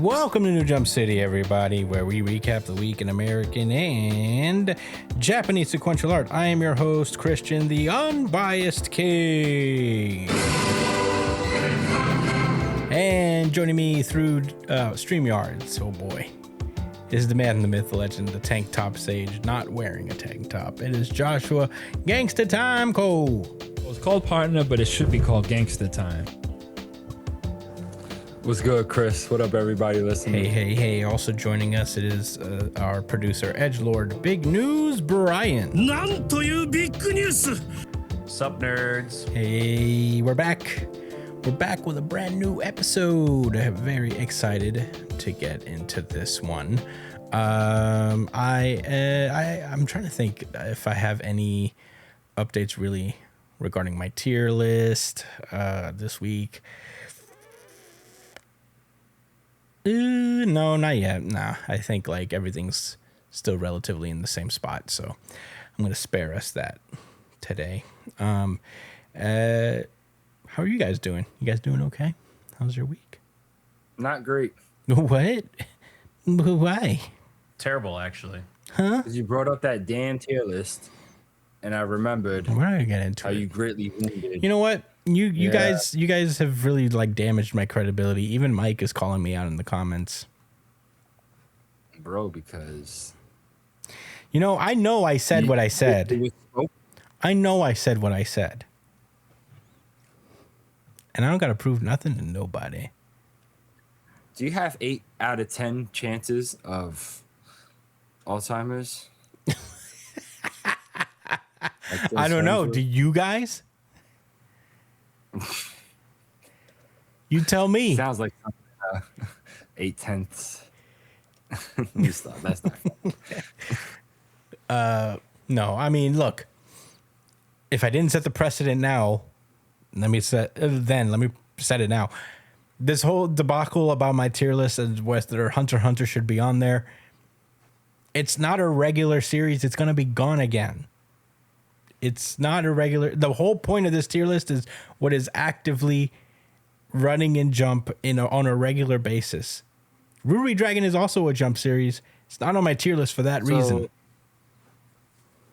Welcome to New Jump City, everybody, where we recap the week in American and Japanese sequential art. I am your host, Christian, the unbiased king. And joining me through StreamYards, oh boy, is the man, the myth, the legend, the tank top sage, not wearing a tank top. It is Joshua Gangsta Time Cole. Well, it's called Partner, but it should be called Gangsta Time. What's good, Chris? What up, everybody listening? Hey. Also joining us, it is our producer, Edgelord Big News, Brian. Sup, nerds? Hey, we're back. We're back with a brand new episode. I'm very excited to get into this one. I'm trying to think if I have any updates really regarding my tier list this week. No, not yet. Nah, I think like everything's still relatively in the same spot, so I'm gonna spare us that today. How are you guys doing? You guys doing okay? How's your week? Not great. What? Why? Terrible, actually. Huh? Because you brought up that damn tier list, and I remembered We're not gonna get into how it. you greatly wounded. You know what? You guys have really like damaged my credibility. Even Mike is calling me out in the comments. Bro, because... You know I said what I said. I know I said what I said. And I don't gotta prove nothing to nobody. Do you have 8 out of 10 chances of Alzheimer's? I don't know. Do you guys? You tell me. Sounds like 8/10. You stop. That's not. No, I mean, look. If I didn't set the precedent now, let me set it now. This whole debacle about my tier list and whether HunterXHunter should be on there, it's not a regular series. It's going to be gone again. It's not a regular. The whole point of this tier list is what is actively running in Jump on a regular basis. Ruri Dragon is also a Jump series. It's not on my tier list for that reason.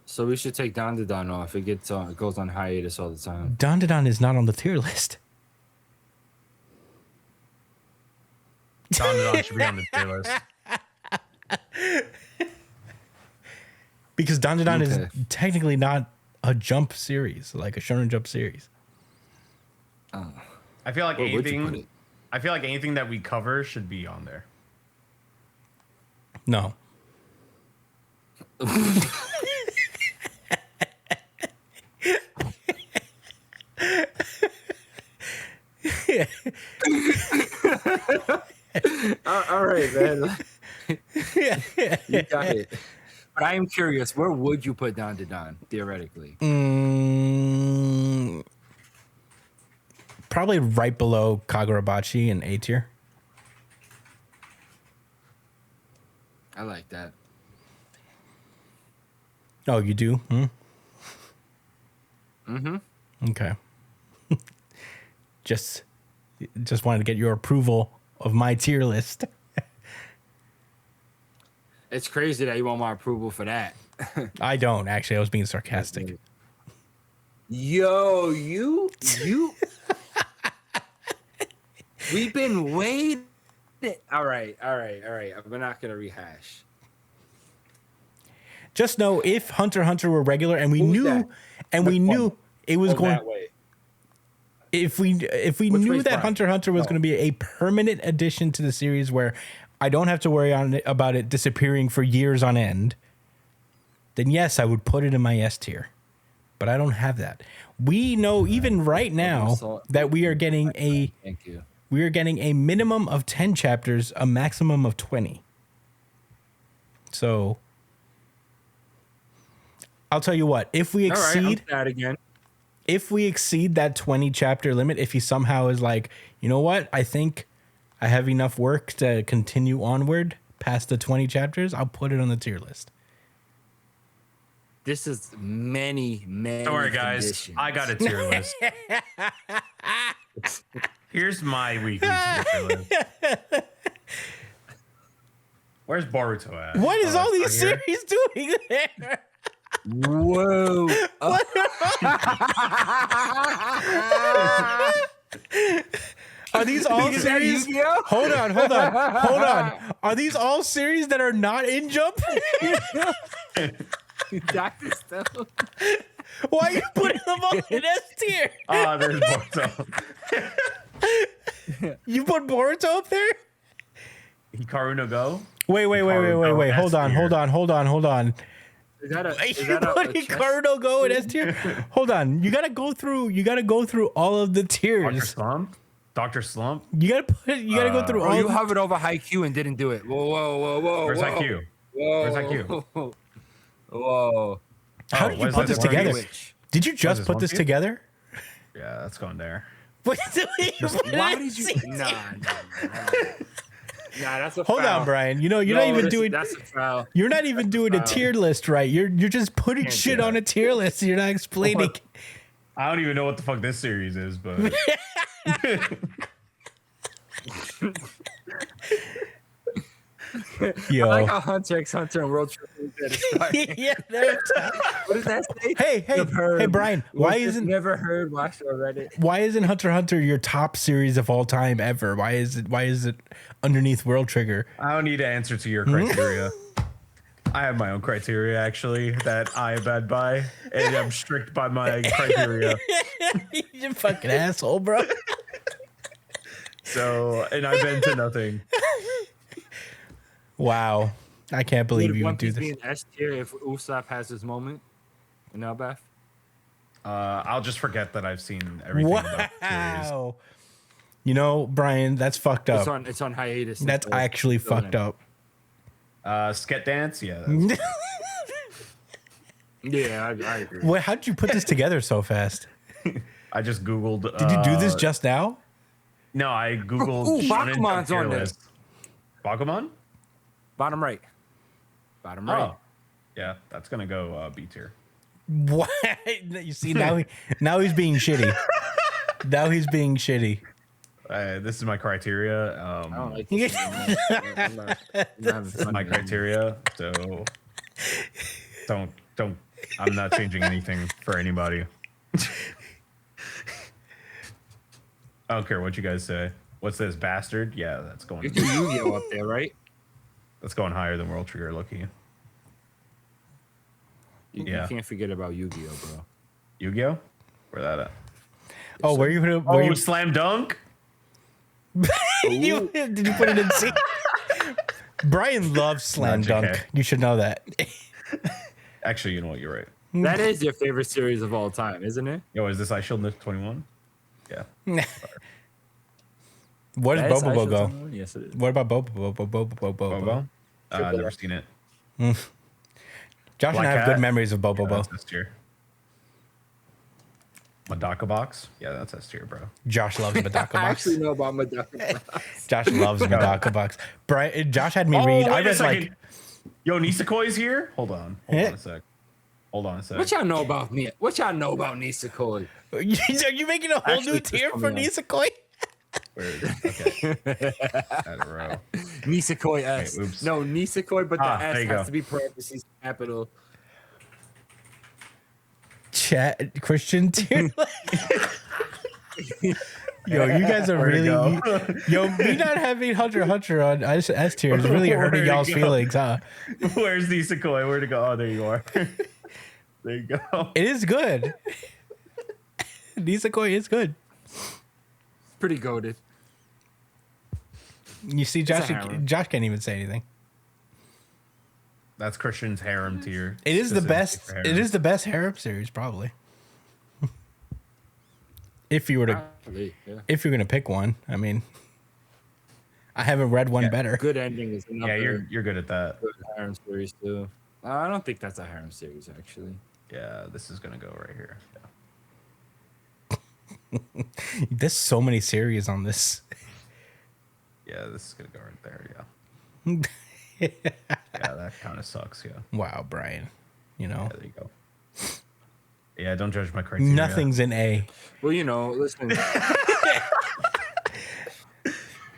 So we should take Dandadan off. It goes on hiatus all the time. Dandadan is not on the tier list. Dandadan should be on the tier list. Because Dandadan is technically not a Jump series, like a Shonen Jump series. I feel like anything that we cover should be on there. No. All right, man. You got it. But I am curious, where would you put Dandadan, theoretically? Probably right below Kagurabachi and A tier. I like that. Oh, you do? Mm-hmm. Okay. Just wanted to get your approval of my tier list. It's crazy that you want my approval for that. I don't, actually. I was being sarcastic. Yo, you. We've been waiting. All right. We're not going to rehash. Just know if HunterXHunter were regular and we knew it was going that way. If we knew that HunterXHunter was going to be a permanent addition to the series where I don't have to worry about it disappearing for years on end, then yes, I would put it in my S tier. But I don't have that. We know even right now that we are getting a minimum of 10 chapters, a maximum of 20. So I'll tell you what, if we exceed that 20 chapter limit, if he somehow is like, you know what, I think I have enough work to continue onward past the 20 chapters, I'll put it on the tier list. This is many. Don't worry, guys. Conditions. I got a tier list. Here's my weekly tier list. Where's Boruto at? What is all these it's not here. series doing there? Whoa. Are these all Is that series? Yu-Gi-Oh? Hold on. Are these all series that are not in Jump? Dr. Stone. Why are you putting them all in S tier? Oh, there's Boruto. You put Boruto up there? Hikaru no Go. Wait. Hold on. Is that a You put Hikaru no Go in S tier? Hold on. You gotta go through all of the Dr. tiers. Slump. Dr. Slump. You gotta go through Bro, all. you hovered over Haikyuu and didn't do it. Whoa. Where's whoa. IQ? Whoa. Where's IQ? Whoa. How did you what is put this One Piece? together? Did you just this, put One this Piece? together? Yeah, that's going there. Why Did you? Nah, that's a Hold foul. on, Brian. You know you're not even doing. That's a foul. You're not even doing a tier list right. You're just putting Can't do shit that. on a tier list. You're not explaining. I don't even know what the fuck this series is, but Yo. I like how HunterXHunter and World Trip is at the start. Yeah. they're- What does that say? Hey, Brian. Why never heard, watched, or read it? Why isn't Hunter x Hunter your top series of all time ever? Why is it underneath World Trigger? I don't need to answer to your criteria. I have my own criteria actually that I abide by, and I'm strict by my criteria. You fucking asshole, bro. So, and I bend to nothing. Wow. I can't believe Would you One would do Piece this. be an S tier if Usopp has his moment? You know, Beth? I'll just forget that I've seen everything about the series. Wow. You know, Brian, that's fucked up. It's on hiatus. That's until- actually until fucked then. up. Sket dance, yeah. That's, Yeah, I agree. Wait, how did you put this together so fast? I just googled. Did you do this just now? No, I googled. Ooh, Shonen Jump Bakuman's tier on there. list. Bakuman? Bottom right. Bottom right. Oh, yeah, that's gonna go B tier. What? You see, now he's being shitty. Now he's being shitty. This is my criteria. I don't like this. I'm not having This is fun my here. criteria. So don't. I'm not changing anything for anybody. I don't care what you guys say. What's this, bastard? Yeah, that's You going. do Yu-Gi-Oh up there, right? That's going higher than World Trigger. Lucky. You Yeah. can't forget about Yu-Gi-Oh, bro. Yu-Gi-Oh. Where that at? Oh, where you put it? Oh, Slam Dunk. Did you put it in C? Brian loves Slam Not Dunk. JK. You should know that. Actually, you know what? You're right. That is your favorite series of all time, isn't it? Yo, is this I Shield 21? Yeah. Where does That is Bobo Aisha go? Tomoe? Yes, it is. What about Bobo? Bobo? Never seen it. Josh and I Black have Cat? good memories of Bobo. That's S tier. Madaka box? Yeah, that's S tier, bro. Josh loves Madaka I Box. actually know about Madaka. Josh loves Madaka Box. Brian, Josh had me read. I wait a read second. like Yo, Nisakoi's here? Hold on a sec. Hold on a sec. What y'all know about me? What y'all know about Nisekoi? Are you making a whole new Actually, just tier for coming on. Nisekoi? Where is it? Okay. That row. Nisekoi S. oops. No, Nisekoi, but the Ah, there S you has go. to be parentheses capital. Chat Christian tier. Yo, you guys are Where'd it really. go? Yo, me not having Hunter x Hunter on S tier is really Where'd hurting it y'all's go? feelings, huh? Where's Nisakoi? Where'd it go? Oh, there you are. There you go. It is good. Nisekoi is good. Pretty goaded. You see, a Josh harem. can't even say anything. That's Christian's harem tier. It is the Specific best. for harem. It is the best harem series, probably. If you were to, Yeah. if you're gonna pick one, I mean, I haven't read one better. Good ending is another Yeah, you're good at that. good harem series too. I don't think that's a harem series actually. Yeah, this is gonna go right here. There's so many series on this. Yeah, this is gonna go right there. Yeah. Yeah, that kind of sucks. Yeah. Wow, Brian. You know, Yeah, there you go. Yeah, don't judge my criteria. nothing's in A. Well, you know, listen.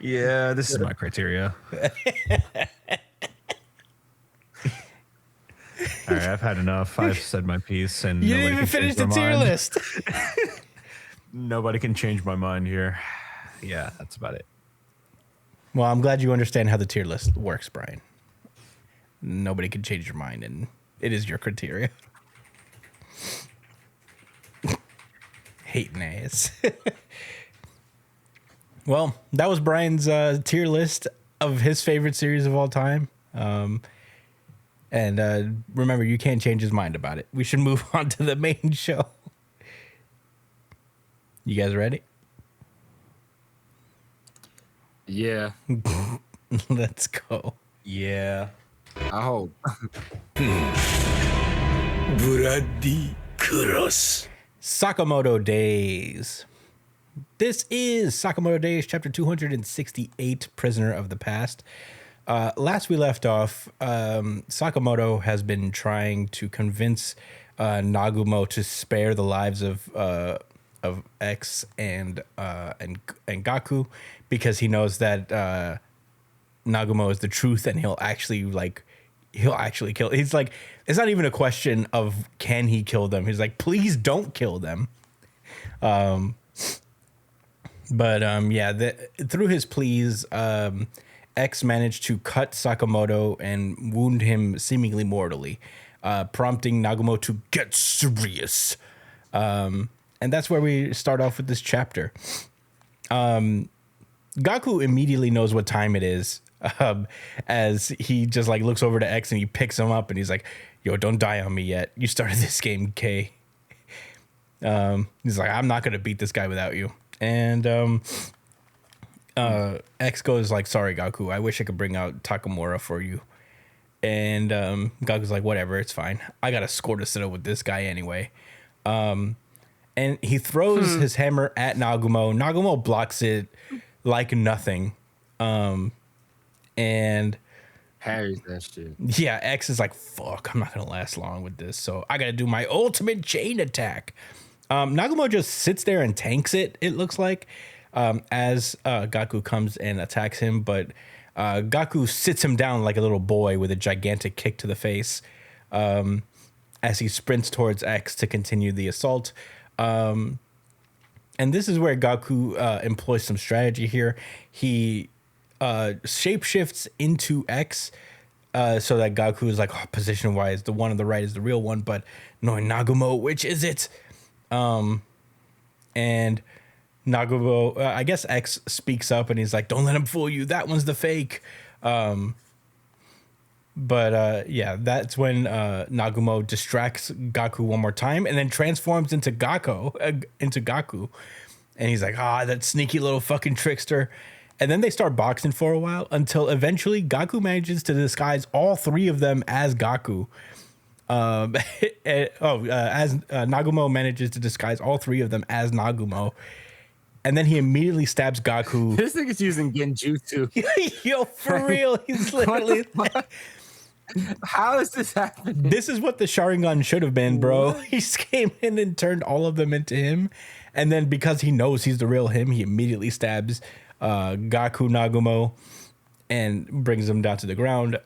Yeah, this is my criteria. All right, I've had enough. I've said my piece, and You nobody didn't even can finish change the my tier mind. list. Nobody can change my mind here. Yeah, that's about it. Well, I'm glad you understand how the tier list works, Brian. Nobody can change your mind, and it is your criteria. Hating ass. Well, that was Brian's tier list of his favorite series of all time. And remember, you can't change his mind about it. We should move on to the main show. You guys ready? Yeah, Let's go. Yeah. I hope. Sakamoto Days. This is Sakamoto Days, chapter 268, Prisoner of the Past. Last we left off, Sakamoto has been trying to convince Nagumo to spare the lives of X and Gaku, because he knows that Nagumo is the truth, and he'll actually kill. He's like, it's not even a question of can he kill them. He's like, please don't kill them. Through his pleas, X managed to cut Sakamoto and wound him seemingly mortally, prompting Nagumo to get serious. And that's where we start off with this chapter. Gaku immediately knows what time it is, as he just like looks over to X and he picks him up and he's like, yo, don't die on me yet. You started this game, K. He's like, I'm not going to beat this guy without you. And X goes like, sorry, Gaku, I wish I could bring out Takamura for you. And Gaku's like, whatever, it's fine. I got a score to settle with this guy anyway. And he throws his hammer at Nagumo. Nagumo blocks it like nothing. And Harry's that shit. yeah, X is like, fuck, I'm not going to last long with this. So I got to do my ultimate chain attack. Nagumo just sits there and tanks it, it looks like, as Gaku comes and attacks him. But Gaku sits him down like a little boy with a gigantic kick to the face, as he sprints towards X to continue the assault. And this is where Gaku employs some strategy here. He shapeshifts into X, so that Gaku is like, oh, position-wise, the one on the right is the real one, but knowing Nagumo, which is it? And Nagumo, I guess X speaks up and he's like, don't let him fool you. That one's the fake. That's when Nagumo distracts Gaku one more time and then transforms into Gaku. And he's like, that sneaky little fucking trickster. And then they start boxing for a while until eventually Gaku manages to disguise all three of them as Gaku. Nagumo manages to disguise all three of them as Nagumo. And then he immediately stabs Gaku. This nigga's using Genjutsu. Yo, for real, he's literally. How is this happening? This is what the Sharingan should have been, bro. What? He just came in and turned all of them into him. And then because he knows he's the real him, he immediately stabs Gaku Nagumo and brings him down to the ground.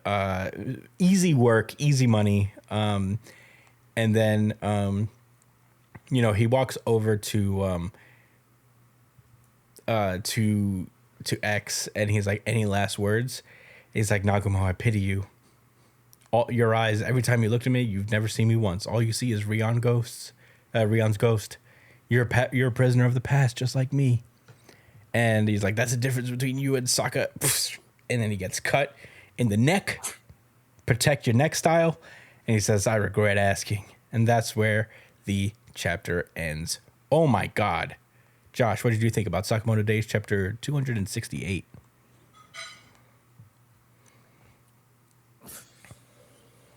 Easy work, easy money. And then, he walks over to X and he's like, any last words? He's like, Nagumo, I pity you. All your eyes, every time you look at me, you've never seen me once. All you see is Rion's ghost. You're a prisoner of the past, just like me. And he's like, that's the difference between you and Sokka. And then he gets cut in the neck. Protect your neck style. And he says, I regret asking. And that's where the chapter ends. Oh my God. Josh, what did you think about Sakamoto Days chapter 268?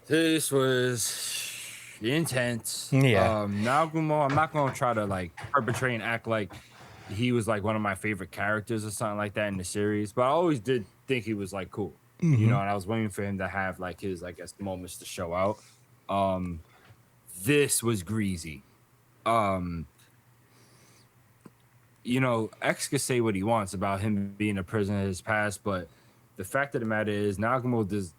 This was intense. Yeah. Nagumo, I'm not going to try to like perpetrate and act like he was like one of my favorite characters or something like that in the series, but I always did think he was like cool, and I was waiting for him to have like his, I guess, moments to show out. This was greasy. X could say what he wants about him being a prisoner of his past, but the fact of the matter is Nagumo does.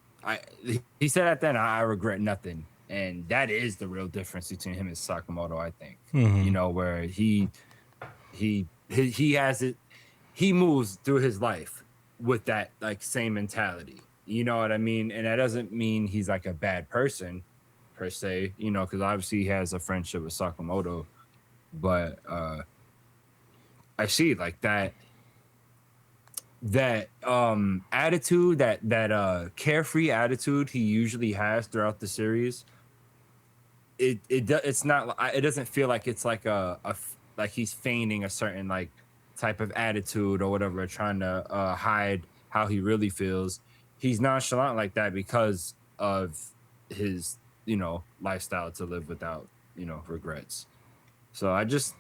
He said at the end, I regret nothing. And that is the real difference between him and Sakamoto, I think. You know, where he has it, he moves through his life with that like same mentality. You know what I mean? And that doesn't mean he's like a bad person per se, you know, because obviously he has a friendship with Sakamoto, but I see like that attitude, that carefree attitude he usually has throughout the series. It's not, it doesn't feel like it's like like he's feigning a certain like type of attitude or whatever, trying to hide how he really feels. He's nonchalant like that because of his, you know, lifestyle to live without, you know, regrets. So I just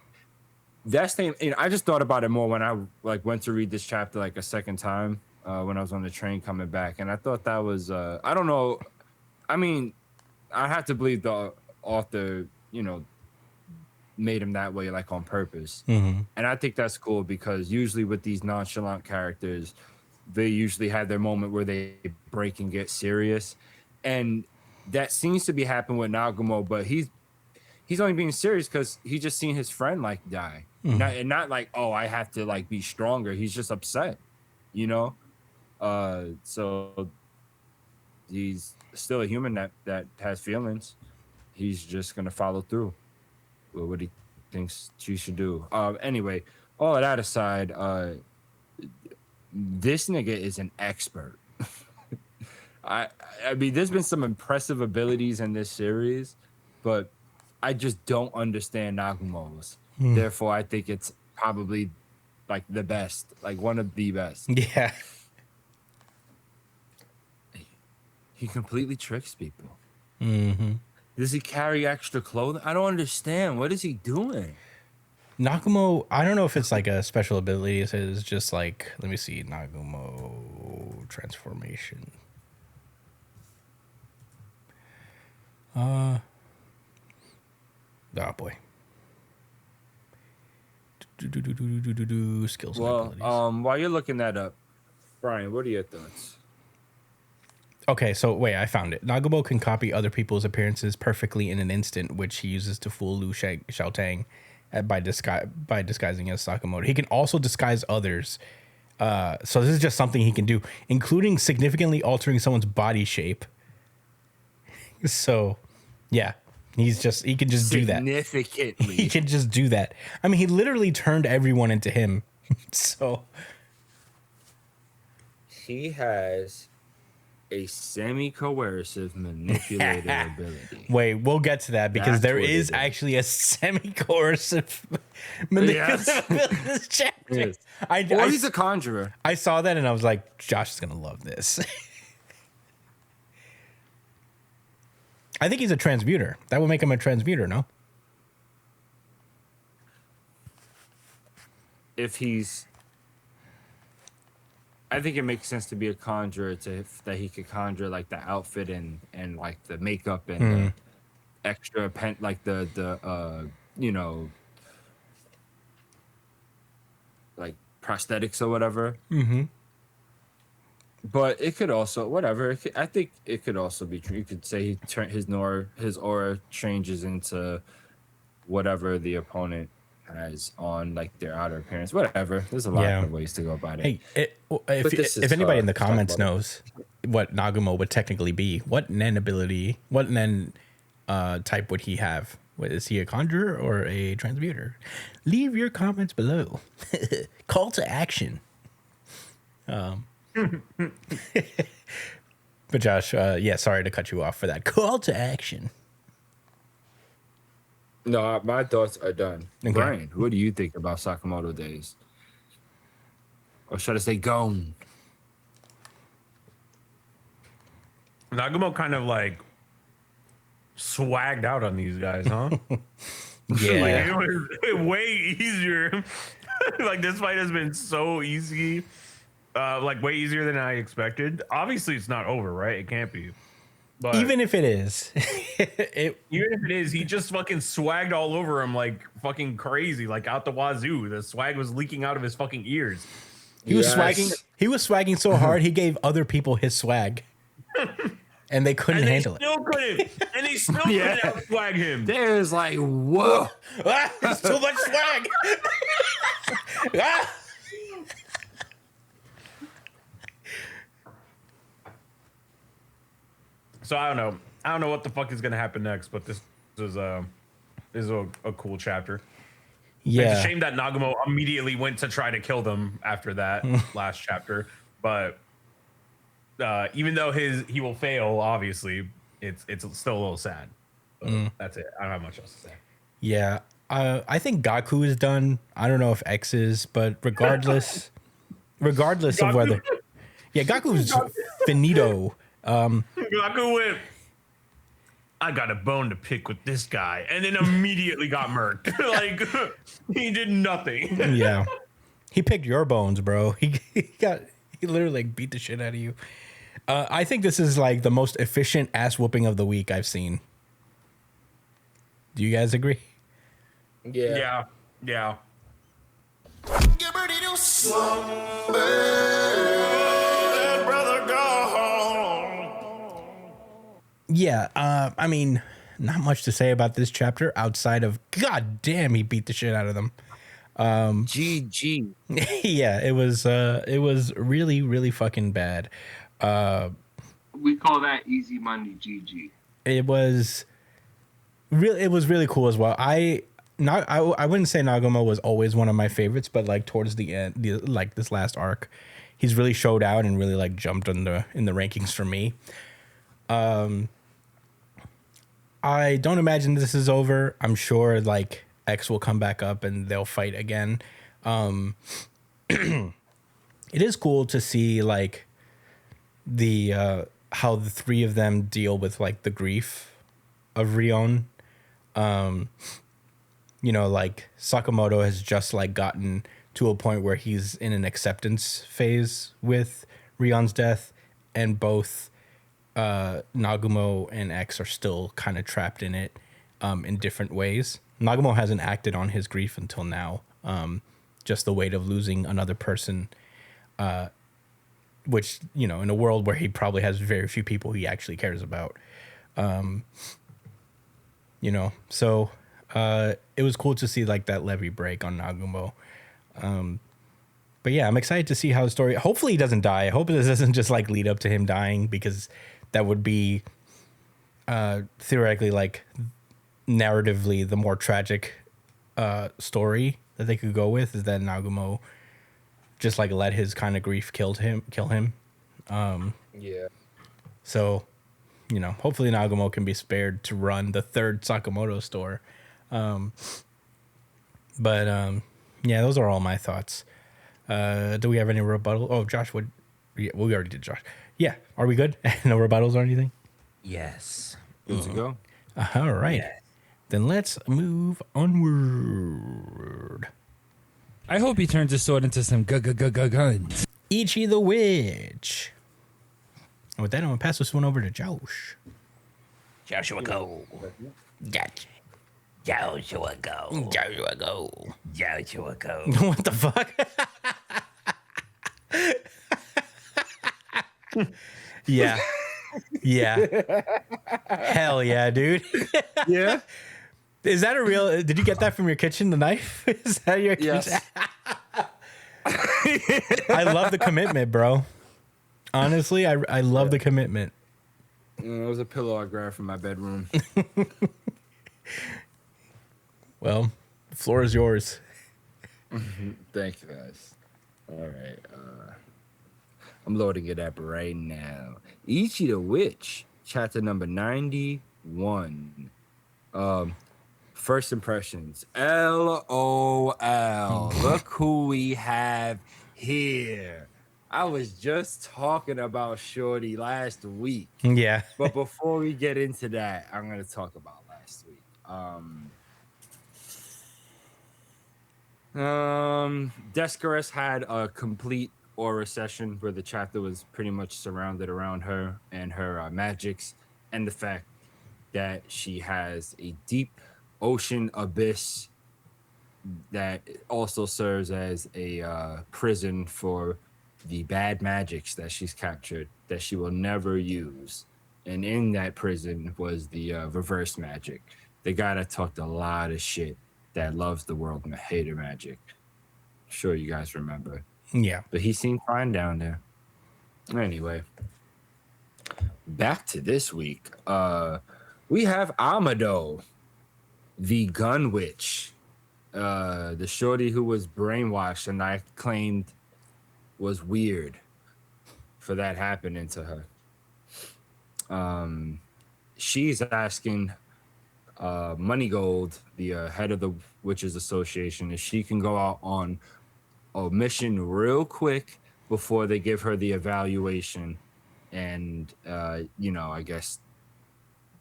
thought about it more when I like went to read this chapter like a second time when I was on the train coming back, and I thought that was I don't know. I mean, I have to believe the author, you know, made him that way like on purpose, and I think that's cool because usually with these nonchalant characters, they usually have their moment where they break and get serious, and that seems to be happening with Nagumo, but he's only being serious because he just seen his friend like die. Not like, oh, I have to like be stronger. He's just upset, you know? So he's still a human that has feelings. He's just gonna follow through with what he thinks she should do. Anyway, all of that aside, this nigga is an expert. I mean, there's been some impressive abilities in this series, but I just don't understand Nagumo's. Therefore, I think it's probably like the best, like one of the best. Yeah. He completely tricks people. Does he carry extra clothing? I don't understand. What is he doing? Nagumo, I don't know if it's like a special ability. It's just like, let me see, Nagumo transformation. Oh boy. Skills and abilities. While you're looking that up, Brian, what are your thoughts? Okay, so wait, I found it. Nagumo can copy other people's appearances perfectly in an instant, which he uses to fool Liu Xiaotang by disguising as Sakamoto. He can also disguise others. So this is just something he can do, including significantly altering someone's body shape. So, yeah, he can just do that. Significantly. He can just do that. I mean, he literally turned everyone into him. So he has a semi-coercive manipulator ability. Wait, we'll get to that because there is actually a semi-coercive manipulative ability in this chapter. Or he's a conjurer. I saw that and I was like, Josh is gonna love this. I think he's a transmuter. That would make him a transmuter, no? I think it makes sense to be a conjurer that he could conjure like the outfit and like the makeup and the extra like the you know, like prosthetics or whatever. But it could also whatever. I think it could also be true. You could say his aura changes into whatever the opponent has on like their outer appearance, whatever. There's a lot of ways to go about it. Hey, if anybody in the comments knows what Nagumo would technically be, what Nen ability, what Nen type would he have? Is he a conjurer or a transmuter? Leave your comments below. Call to action. But Josh, sorry to cut you off for that. Call to action. No, my thoughts are done. Okay. Brian, what do you think about Sakamoto Days? Or should I say Gone? Nagumo kind of like swagged out on these guys, huh? Yeah. Like, it was way easier. Like this fight has been so easy. Like way easier than I expected. Obviously it's not over, right? It can't be. But even if it is, he just fucking swagged all over him like fucking crazy, like out the wazoo. The swag was leaking out of his fucking ears. He was swagging so hard he gave other people his swag. and they couldn't And they handle it. still couldn't. And they still couldn't outflag him. There's like, whoa. It's too much swag. So I don't know. I don't know what the fuck is gonna happen next, but this is a cool chapter. It's a Yeah. shame that Nagumo immediately went to try to kill them after that last chapter. But even though he will fail, obviously, it's still a little sad. So that's it. I don't have much else to say. Yeah. I think Gaku is done. I don't know if X is, but regardless of whether. Yeah, Gaku's finito. Gaku went, I got a bone to pick with this guy, and then immediately got murked. Like, he did nothing. Yeah. He picked your bones, bro. He literally like beat the shit out of you. I think this is like the most efficient ass whooping of the week I've seen. Do you guys agree? Yeah. Yeah. Yeah, I mean, not much to say about this chapter outside of god damn he beat the shit out of them. GG. Yeah, it was really, really fucking bad. We call that easy money, GG. It was really cool as well. I wouldn't say Nagumo was always one of my favorites, but like towards the end, like this last arc, he's really showed out and really like jumped in the rankings for me. I don't imagine this is over. I'm sure like X will come back up and they'll fight again. It is cool to see like the how the three of them deal with like the grief of Rion. You know, like Sakamoto has just like gotten to a point where he's in an acceptance phase with Rion's death, and both Nagumo and X are still kind of trapped in it in different ways. Nagumo hasn't acted on his grief until now. Just the weight of losing another person, which, you know, in a world where he probably has very few people he actually cares about. You know, so it was cool to see like that levee break on Nagumo. But yeah, I'm excited to see how the story, hopefully he doesn't die. I hope this doesn't just like lead up to him dying, because that would be theoretically like narratively the more tragic story that they could go with, is that Nagumo just like let his kind of grief kill him. Yeah. So, you know, hopefully Nagumo can be spared to run the third Sakamoto store. But yeah, those are all my thoughts. Do we have any rebuttal? Oh, Josh would. Yeah, well, we already did Josh. Yeah, are we good? No rebuttals or anything? Yes. Good to go. All right. Yes. Then let's move onward. I hope he turns his sword into some guns. Ichi the Witch. And with that, I'm going to pass this one over to Josh. Joshua go. Joshua go. Joshua go. Joshua go. What the fuck? Yeah. Yeah. Hell yeah, dude. Yeah. Is that a real? Did you get that from your kitchen? The knife? Is that your kitchen? Yes. I love the commitment, bro. Honestly, I love the commitment. It was a pillow I grabbed from my bedroom. Well, the floor is yours. Thank you, guys. All right. I'm loading it up right now. Ichi the Witch, chapter number 91. First impressions. LOL. Look who we have here. I was just talking about Shorty last week. Yeah. But before we get into that, I'm going to talk about last week. Descartes had a complete aura session where the chapter was pretty much surrounded around her and her magics, and the fact that she has a deep ocean abyss that also serves as a prison for the bad magics that she's captured that she will never use. and in that prison was the reverse magic. The guy that talked a lot of shit, that loves the world and hated magic. Sure, you guys remember. Yeah. But he seemed fine down there. Anyway, back to this week. We have Amado, the gun witch. The shorty who was brainwashed and I claimed was weird for that happening to her. She's asking Moneygold, the head of the Witches Association, if she can go out on a mission real quick before they give her the evaluation, and I guess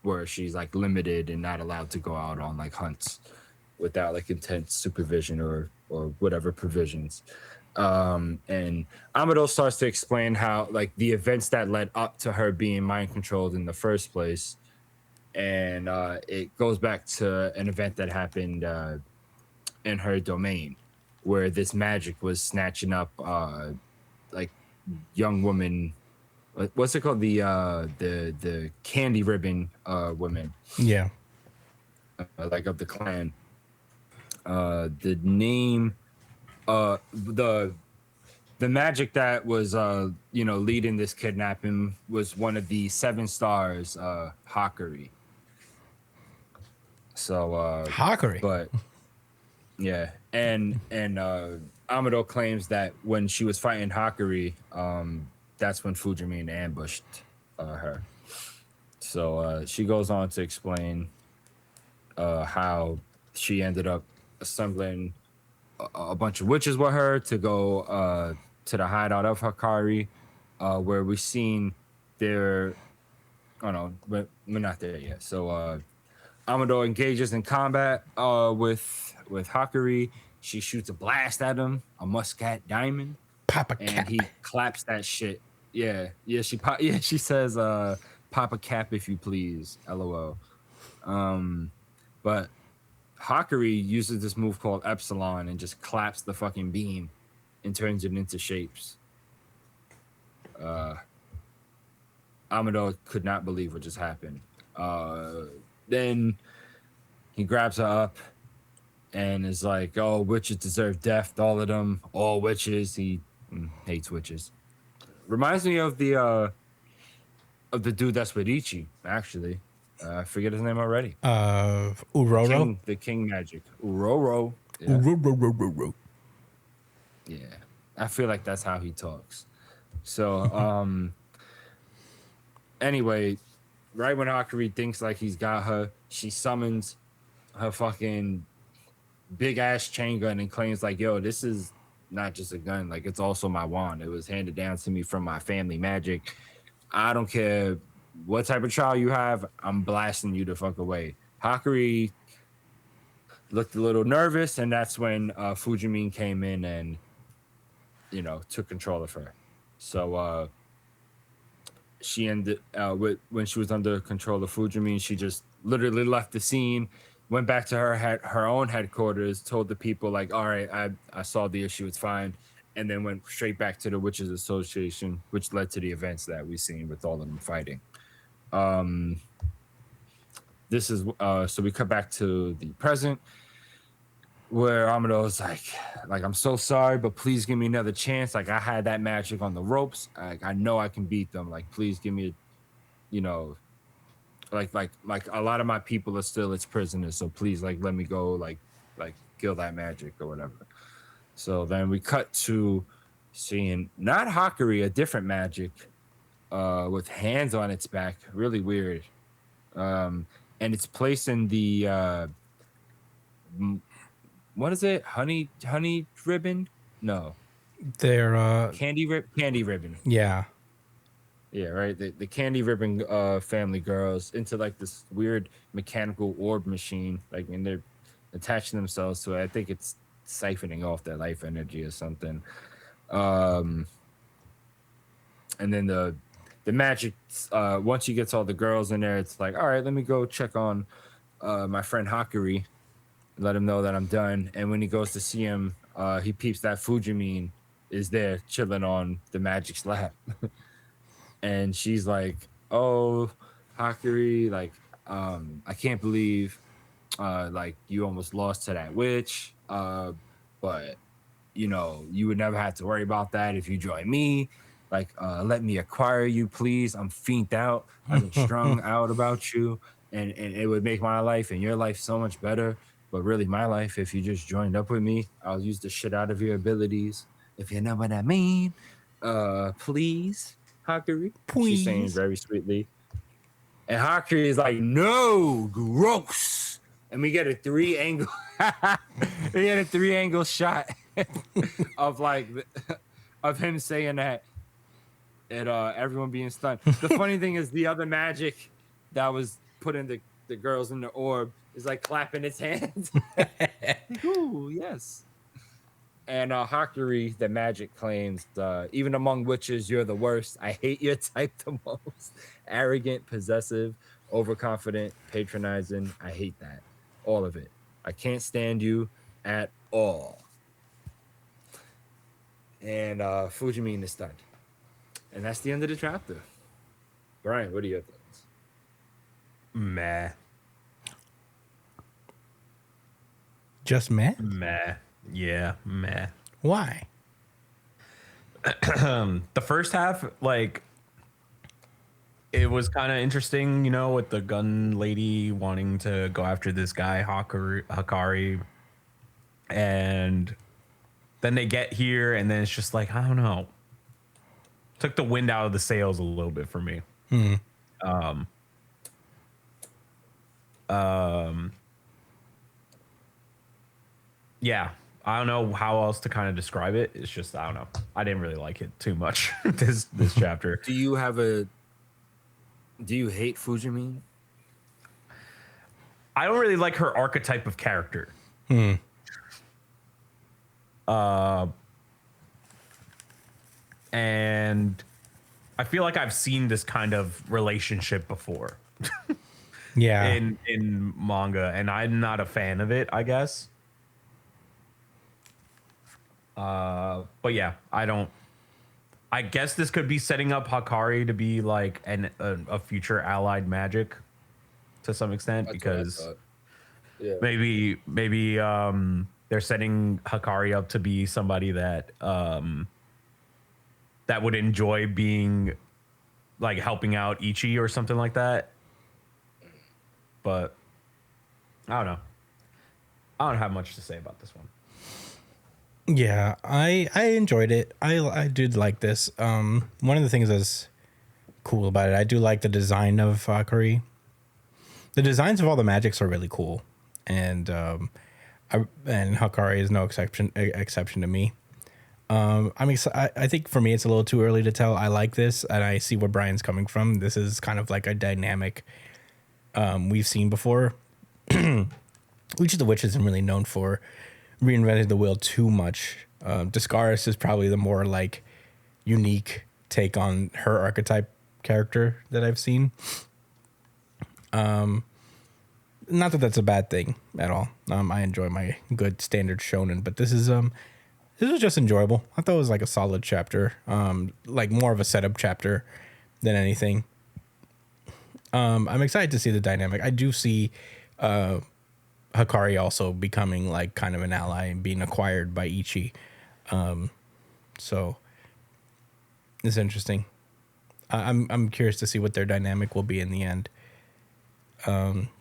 where she's like limited and not allowed to go out on like hunts without like intense supervision or whatever provisions. And Amado starts to explain how like the events that led up to her being mind controlled in the first place. And it goes back to an event that happened in her domain where this magic was snatching up like young women. What's it called? The candy ribbon women. Yeah. Like of the clan. The name, the magic that was leading this kidnapping was one of the 7 stars, Hakari. So Hakari. But yeah, and Amado claims that when she was fighting Hakari, that's when Fujimine ambushed her. So she goes on to explain how she ended up assembling a bunch of witches with her to go to the hideout of Hakari, where we've seen their. Oh no, but we're not there yet. So Amado engages in combat with Hakari. She shoots a blast at him, a muscat diamond, Papa and Cap. he claps that shit. Yeah. She says, "Papa Cap, if you please." LOL. But Hakari uses this move called Epsilon and just claps the fucking beam and turns it into shapes. Amado could not believe what just happened. Then he grabs her up and is like, "Oh, witches deserve death, all of them, all witches." He hates witches. Reminds me of the dude that's with Ichi, actually. I forget his name already. Uroro. The King Magic. Uroro. Yeah. Uroro. Yeah. I feel like that's how he talks. So, anyway, right when Hakari thinks like he's got her, she summons her fucking big ass chain gun and claims like, "Yo, this is not just a gun. Like, it's also my wand. It was handed down to me from my family magic. I don't care what type of trial you have, I'm blasting you the fuck away." Hakari looked a little nervous, and that's when Fujimine came in and, took control of her. So she ended when she was under control of Fujimine, she just literally left the scene, went back to her own headquarters, told the people like, "All right, I saw the issue, it's fine," and then went straight back to the Witches Association, which led to the events that we've seen with all of them fighting. This is so we cut back to the present where Amado's like, "I'm so sorry, but please give me another chance. Like, I had that magic on the ropes. I know I can beat them. Like, please give me, like a lot of my people are still its prisoners. So please, like, let me go, like kill that magic or whatever." So then we cut to seeing not Hakari, a different magic, with hands on its back, really weird, and it's placed in the what is it? Honey ribbon? No, They're candy ribbon. yeah. Yeah, right. The candy ribbon family girls into like this weird mechanical orb machine, like, and they're attaching themselves to it. I think it's siphoning off their life energy or something. And then the magic, once you get all the girls in there, it's like, all right, let me go check on my friend Hakari, let him know that I'm done. And when he goes to see him, he peeps that Fujimine is there chilling on the magic's lap. And she's like, "Oh, Hakuri, like, I can't believe, like, you almost lost to that witch, but, you know, you would never have to worry about that if you join me. Like, let me acquire you, please. I'm fiended out. I've been strung out about you, and it would make my life and your life so much better. But really, my life, if you just joined up with me, I'll use the shit out of your abilities. If you know what I mean, please, Hakuri. She's saying Please. very sweetly. And Hakuri is like, no, gross. And we get a three angle, we get a 3-angle shot of like of him saying that, and everyone being stunned. The funny thing is, the other magic that was put in the girls in the orb is like clapping its hands. Like, ooh, yes. And Hakuri, the magic claims, even among witches, you're the worst. I hate your type the most. Arrogant, possessive, overconfident, patronizing. I hate that. All of it. I can't stand you at all. And Fujimine is stunned. And that's the end of the chapter. Brian, what are your thoughts? Meh. Just meh? Meh. Yeah, meh. Why? The first half, like, it was kind of interesting, you know, with the gun lady wanting to go after this guy, Hakari. And then they get here, and then it's just like, I don't know. Took the wind out of the sails a little bit for me. Yeah, I don't know how else to kind of describe it. It's just, I don't know. I didn't really like it too much, this chapter. Do you hate Fujimine? I don't really like her archetype of character. And I feel like I've seen this kind of relationship before. Yeah. in manga, and I'm not a fan of it, I guess. But yeah, I guess this could be setting up Hakari to be like a future allied magic to some extent. That's Because yeah. maybe they're setting Hakari up to be somebody that that would enjoy being like helping out Ichi or something like that. But I don't know. I don't have much to say about this one. Yeah, I enjoyed it. I did like this. One of the things that's cool about it, I do like the design of Hakari. The designs of all the magics are really cool, and Hakari is no exception to me. I think for me it's a little too early to tell. I like this, and I see where Brian's coming from. This is kind of like a dynamic we've seen before. Ichi the Witch isn't really known for reinventing the wheel too much. Discaris is probably the more like unique take on her archetype character that I've seen. Not that that's a bad thing at all. I enjoy my good standard shonen, but this was just enjoyable. I thought it was like a solid chapter, like more of a setup chapter than anything. I'm excited to see the dynamic. I do see Hakari also becoming like kind of an ally and being acquired by Ichi. So it's interesting. I'm curious to see what their dynamic will be in the end.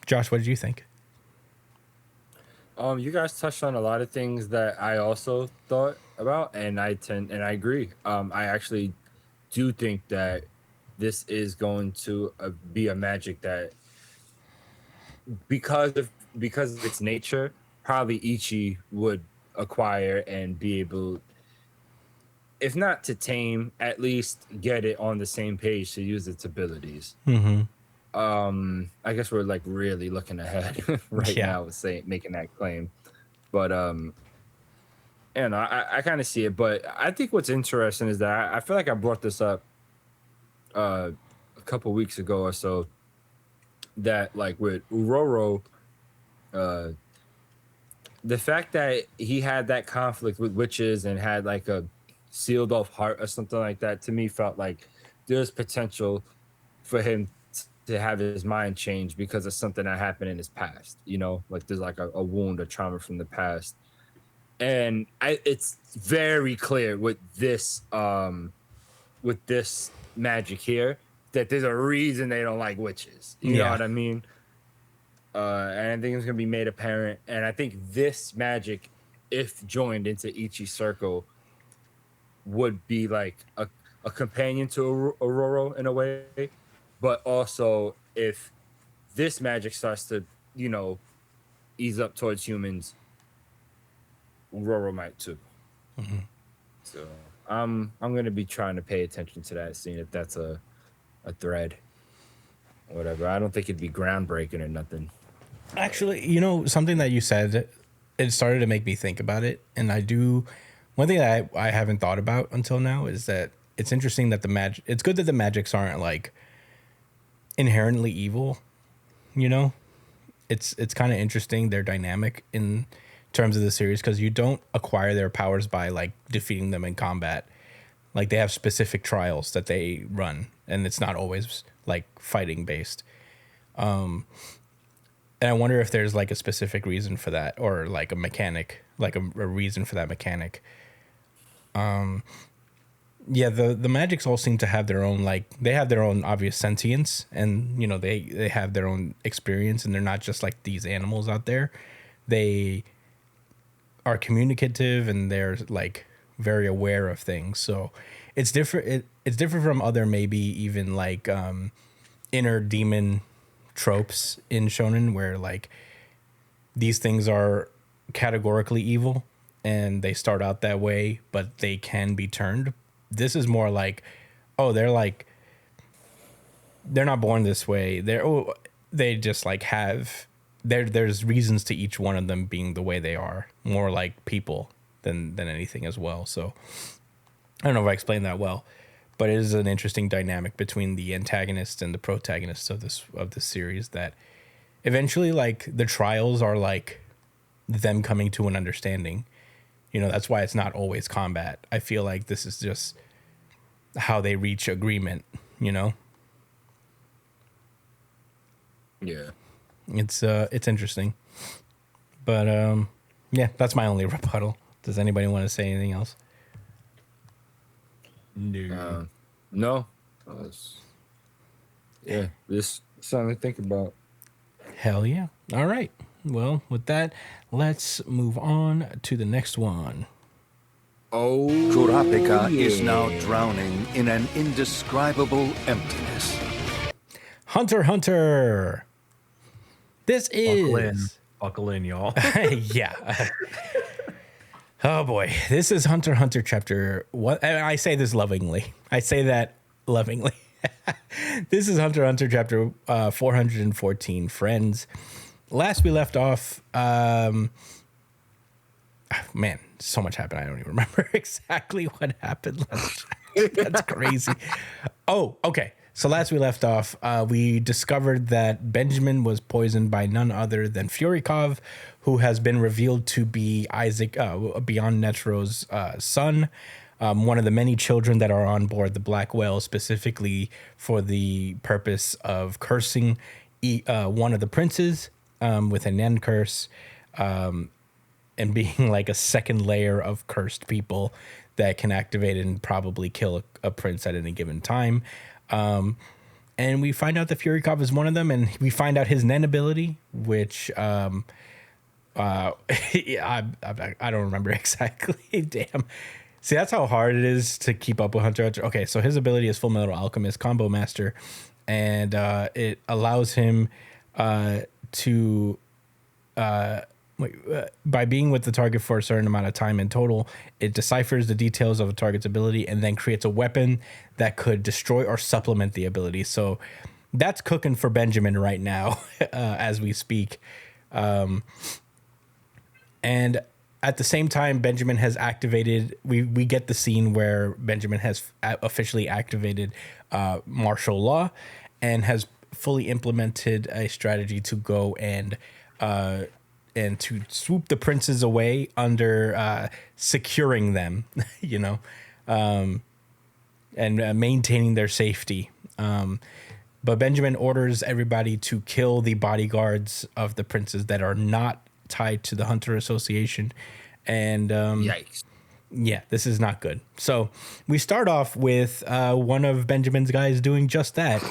Josh, what did you think? You guys touched on a lot of things that I also thought about, and I agree. I actually do think that this is going to be a magic that, because of its nature, probably Ichi would acquire and be able, if not to tame, at least get it on the same page to use its abilities. I guess we're like really looking ahead now, making that claim, but and I kind of see it. But I think what's interesting is that I feel like I brought this up a couple weeks ago or so, that like with Uroro, the fact that he had that conflict with witches and had like a sealed off heart or something like that, to me felt like there's potential for him to have his mind change because of something that happened in his past. You know, like there's like a wound, a trauma from the past, and it's very clear with this magic here that there's a reason they don't like witches. You know what I mean? And I think it's gonna be made apparent. And I think this magic, if joined into Ichi's circle, would be like a companion to Aurora in a way. But also, if this magic starts to, you know, ease up towards humans, Aurora might too. Mm-hmm. So I'm gonna be trying to pay attention to that, seeing if that's a thread, whatever. I don't think it'd be groundbreaking or nothing. Actually, you know, something that you said, it started to make me think about it. And one thing that I haven't thought about until now is that it's interesting that it's good that the magics aren't like inherently evil, you know? It's kind of interesting, their dynamic in terms of the series, because you don't acquire their powers by like defeating them in combat. Like they have specific trials that they run, and it's not always like fighting based. And I wonder if there's like a specific reason for that, or like a mechanic, like a reason for that mechanic. Yeah, the magics all seem to have their own, like they have their own obvious sentience, and you know they have their own experience, and they're not just like these animals out there. They are communicative, and they're like very aware of things. So it's different. It's different from other, maybe even like inner demon tropes in shonen, where like these things are categorically evil and they start out that way, but they can be turned. This is more like, oh, they're not born this way. They just like have there's reasons to each one of them being the way they are, more like people than anything as well. So I don't know if I explained that well, but it is an interesting dynamic between the antagonists and the protagonists of this series, that eventually like the trials are like them coming to an understanding. You know, that's why it's not always combat. I feel like this is just how they reach agreement, you know? Yeah. It's interesting. But yeah, that's my only rebuttal. Does anybody want to say anything else? No. No. Yeah, just something to think about. Hell yeah. All right. Well, with that, let's move on to the next one. Oh, Kurapika is now drowning in an indescribable emptiness. Hunter. This is... Buckle in, y'all. Yeah. Oh boy. This is Hunter chapter... What? I say this lovingly. I say that lovingly. This is Hunter chapter 414, Friends. Last we left off... man, so much happened. I don't even remember exactly what happened last. That's crazy. Oh, okay. So last we left off, we discovered that Benjamin was poisoned by none other than Furikov, who has been revealed to be Isaac, Beyond Netro's son, one of the many children that are on board the Black Whale, specifically for the purpose of cursing one of the princes with an end curse, and being like a second layer of cursed people that can activate and probably kill a prince at any given time. And we find out that Furikov is one of them, and we find out his Nen ability, which yeah, I don't remember exactly. Damn. See, that's how hard it is to keep up with Hunter. Okay, so his ability is Full Metal Alchemist Combo Master, and it allows him to by being with the target for a certain amount of time in total, it deciphers the details of a target's ability and then creates a weapon that could destroy or supplement the ability. So that's cooking for Benjamin right now as we speak. And at the same time, Benjamin has activated, we get the scene where Benjamin has officially activated martial law and has fully implemented a strategy to go and to swoop the princes away under securing them, you know, and maintaining their safety. But Benjamin orders everybody to kill the bodyguards of the princes that are not tied to the Hunter Association. And Yikes. yeah, this is not good. So we start off with one of Benjamin's guys doing just that.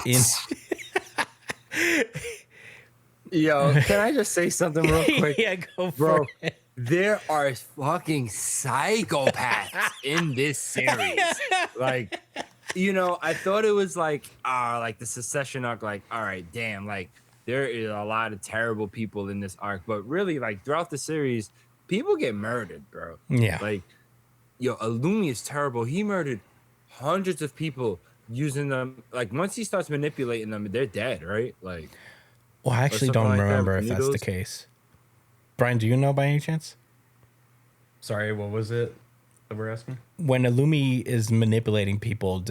Yo, can I just say something real quick? Yeah, go for Bro, it. there are fucking psychopaths in this series. Like, I thought it was like the secession arc, like, all right, damn, like there is a lot of terrible people in this arc, but really, like throughout the series, people get murdered, bro. Yeah. Like, Illumi is terrible. He murdered hundreds of people using them. Like, once he starts manipulating them, they're dead, right? Like, Well, I actually don't like that remember with if that's the needles. case. Brian, do you know by any chance? Sorry, what was it that we're asking? When Illumi is manipulating people,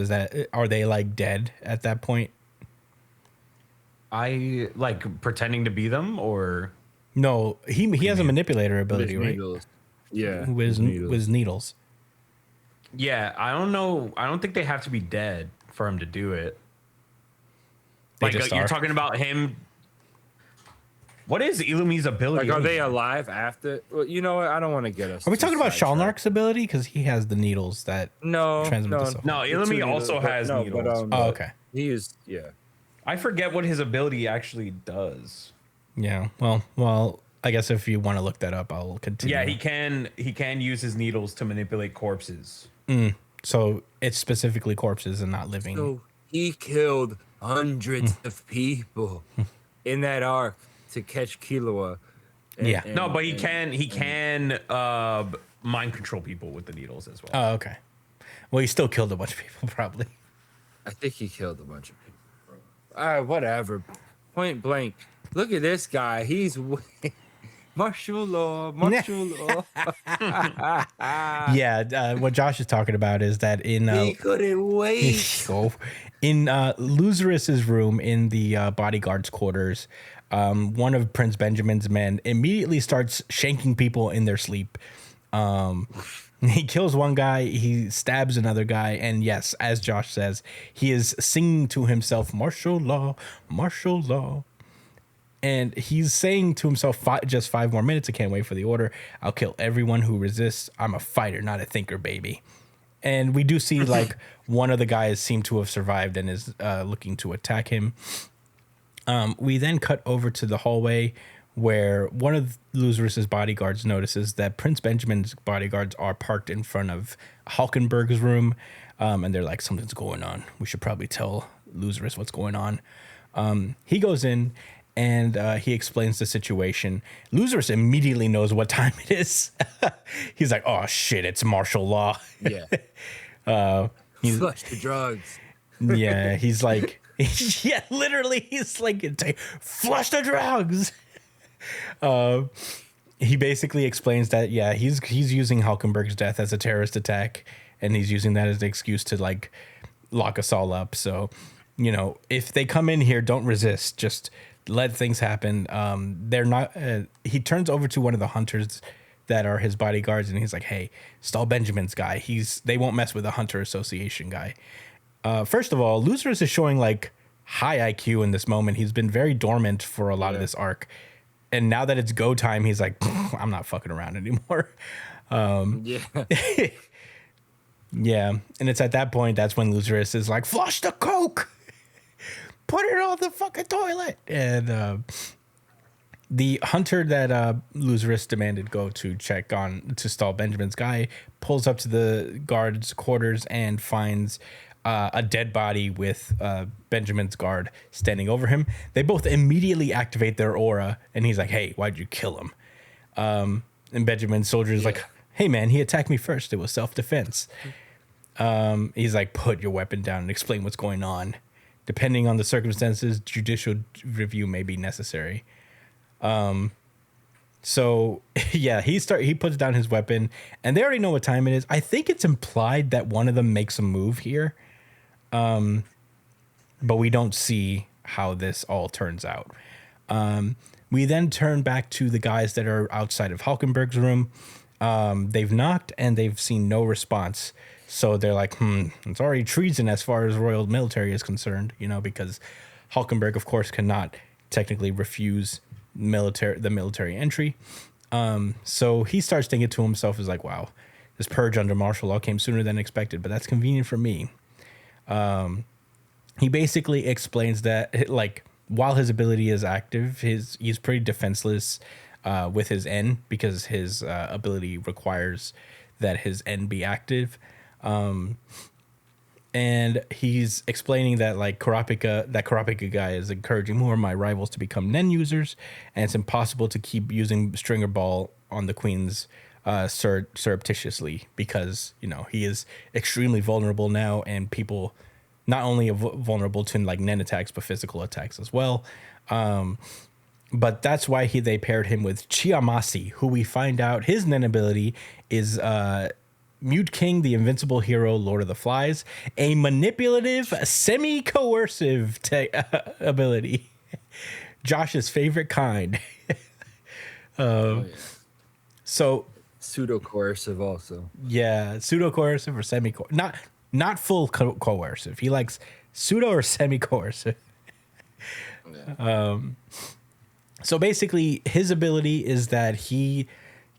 are they like dead at that point? I like pretending to be them, or No, he has a manipulator ability, right? Needles. Yeah. With needles. yeah, I don't know. I don't think they have to be dead for him to do it. They Like just you're are. talking about him. What is Illumi's ability? Like, are they alive after? Well, you know what? I don't want to get us. Are we talking about sidetracked. Shalnark's ability? Because he has the needles that No, transmit no, the soul. No, Illumi Two also needles, has but needles. Oh, okay. He is, yeah. I forget what his ability actually does. Yeah. Well, I guess if you want to look that up, I'll continue. Yeah, he can use his needles to manipulate corpses. So it's specifically corpses and not living. So he killed hundreds of people in that arc to catch Killua. Yeah. No, but he can mind control people with the needles as well. Oh, okay. Well, he still killed a bunch of people, probably. I think he killed a bunch of people. All right, whatever. Point blank. Look at this guy. He's martial law. Yeah. What Josh is talking about is that in He couldn't wait. in Lazarus's room in the bodyguard's quarters, one of Prince Benjamin's men immediately starts shanking people in their sleep. He kills one guy, he stabs another guy, and yes, as Josh says, he is singing to himself, martial law, martial law. And he's saying to himself, just 5 more minutes, I can't wait for the order. I'll kill everyone who resists. I'm a fighter, not a thinker, baby. And we do see like one of the guys seem to have survived and is looking to attack him. We then cut over to the hallway where one of Lazarus's bodyguards notices that Prince Benjamin's bodyguards are parked in front of Hulkenberg's room. And they're like, something's going on. We should probably tell Lazarus what's going on. He goes in and he explains the situation. Lazarus immediately knows what time it is. He's like, oh shit, it's martial law. Yeah. Flush the drugs. Yeah, he's like, yeah, literally, he's like, flush the drugs. He basically explains that, yeah, he's using Hulkenberg's death as a terrorist attack, and he's using that as an excuse to like lock us all up. So, if they come in here, don't resist, just let things happen. They're not. He turns over to one of the hunters that are his bodyguards, and he's like, hey, Stall Benjamin's guy. They won't mess with the Hunter Association guy. First of all, Lazarus is showing like high IQ in this moment. He's been very dormant for a lot of this arc. And now that it's go time, he's like, I'm not fucking around anymore. Yeah. Yeah. And it's at that point, that's when Lazarus is like, flush the coke. Put it on the fucking toilet. And the hunter that Lazarus demanded go to check on to stall Benjamin's guy pulls up to the guard's quarters and finds a dead body with Benjamin's guard standing over him. They both immediately activate their aura, and he's like, hey, why'd you kill him? And Benjamin's soldier is like, hey, man, he attacked me first. It was self-defense. He's like, put your weapon down and explain what's going on. Depending on the circumstances, judicial review may be necessary. So yeah, he puts down his weapon, and they already know what time it is. I think it's implied that one of them makes a move here. But we don't see how this all turns out. We then turn back to the guys that are outside of Hulkenberg's room. They've knocked and they've seen no response. So they're like, it's already treason as far as royal military is concerned, because Hulkenberg, of course, cannot technically refuse the military entry. So he starts thinking to himself, is like, wow, this purge under martial law came sooner than expected, but that's convenient for me. He basically explains that, like, while his ability is active, he's pretty defenseless with his N, because his ability requires that his N be active. And he's explaining that, like, Kurapika guy is encouraging more of my rivals to become Nen users, and it's impossible to keep using Stringer Ball on the Queens surreptitiously, because, you know, he is extremely vulnerable now, and people not only are vulnerable to, like, Nen attacks, but physical attacks as well. But that's why they paired him with Chiamasi, who we find out his Nen ability is Mute King, the invincible hero, Lord of the Flies, a manipulative, semi-coercive ability. Josh's favorite kind. So Pseudo coercive also. yeah, pseudo coercive or semi not full coercive. He likes pseudo or semi coercive. So basically, his ability is that he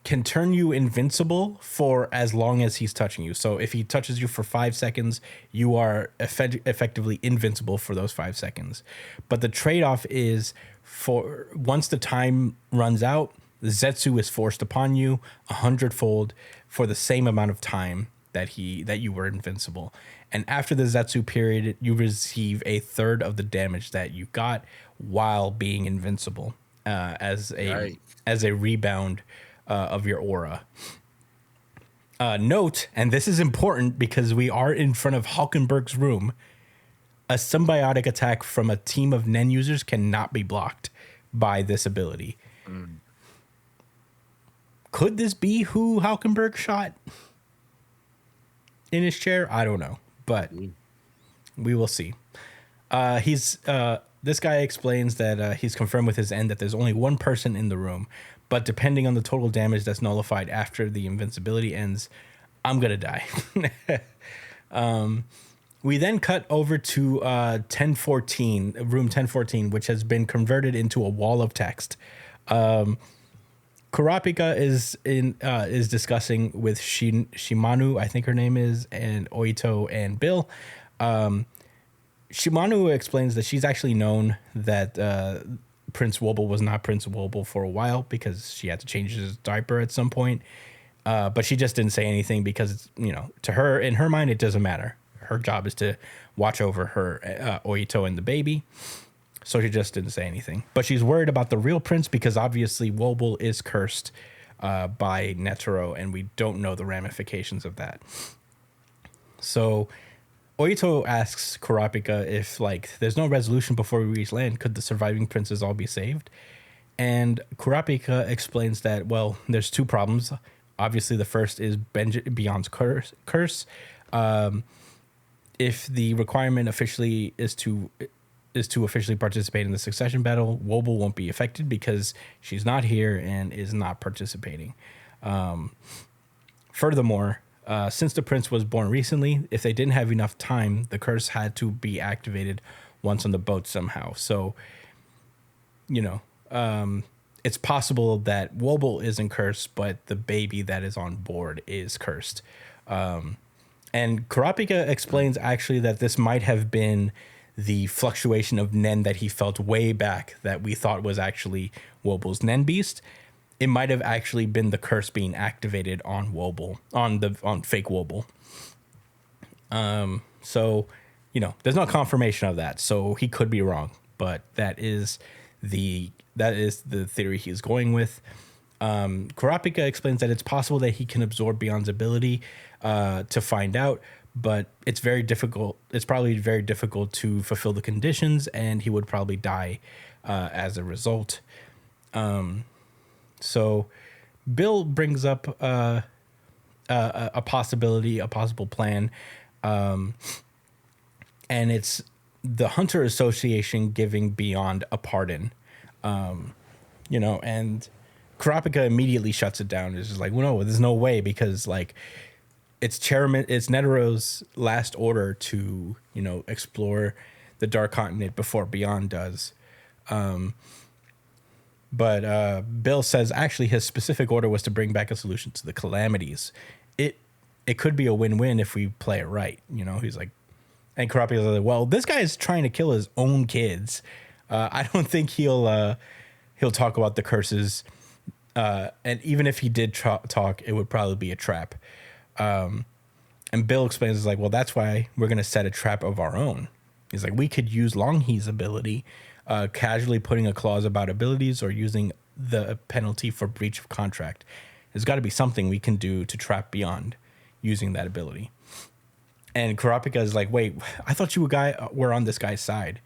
can turn you invincible for as long as he's touching you. So if he touches you for 5 seconds, you are effectively invincible for those 5 seconds. But the trade-off is, for once the time runs out, the Zetsu is forced upon you 100-fold for the same amount of time that you were invincible. And after the Zetsu period, you receive a third of the damage that you got while being invincible, as a rebound of your aura. Note, and this is important because we are in front of Hulkenberg's room, a symbiotic attack from a team of Nen users cannot be blocked by this ability. Could this be who Hulkenberg shot in his chair? I don't know, but we will see. This guy explains that he's confirmed with his end that there's only one person in the room, but depending on the total damage that's nullified after the invincibility ends, I'm gonna die. We then cut over to 1014, room 1014, which has been converted into a wall of text. Kurapika is discussing with Shimanu, I think her name is, and Oito and Bill. Shimanu explains that she's actually known that Prince Wobble was not Prince Wobble for a while because she had to change his diaper at some point. But she just didn't say anything because, you know, to her, in her mind, it doesn't matter. Her job is to watch over her Oito and the baby. So she just didn't say anything. But she's worried about the real prince because obviously Wobble is cursed by Netero, and we don't know the ramifications of that. So Oito asks Kurapika if, like, there's no resolution before we reach land, could the surviving princes all be saved? And Kurapika explains that, well, there's two problems. Obviously, the first is Beyond's curse. If the requirement officially is to officially participate in the succession battle, Wobble won't be affected because she's not here and is not participating. Furthermore, since the prince was born recently, if they didn't have enough time, the curse had to be activated once on the boat somehow. So, you know, it's possible that Wobble isn't cursed, but the baby that is on board is cursed. And Kurapika explains actually that this might have been the fluctuation of Nen that he felt way back that we thought was actually Wobble's Nen beast. It might have actually been the curse being activated on Wobble, on fake Wobble. So, you know, there's no confirmation of that, so he could be wrong, but that is the theory he's going with. Kurapika explains that it's possible that he can absorb Beyond's ability to find out, but it's very difficult. It's probably very difficult to fulfill the conditions, and he would probably die as a result. So Bill brings up a possible plan, and it's the Hunter Association giving Beyond a pardon. You know, and Kurapika immediately shuts it down. It's just like, well, no, there's no way, because, like, it's Netero's last order to, you know, explore the Dark Continent before Beyond does. But Bill says actually his specific order was to bring back a solution to the calamities. It could be a win-win if we play it right. You know, he's like, and Kurapika's like, well, this guy is trying to kill his own kids. I don't think he'll talk about the curses. And even if he did talk, it would probably be a trap. And Bill explains, is like, well, that's why we're going to set a trap of our own. He's like, we could use Longhe's ability, casually putting a clause about abilities or using the penalty for breach of contract. There's got to be something we can do to trap Beyond using that ability. And Kurapika is like, wait, I thought you were on this guy's side.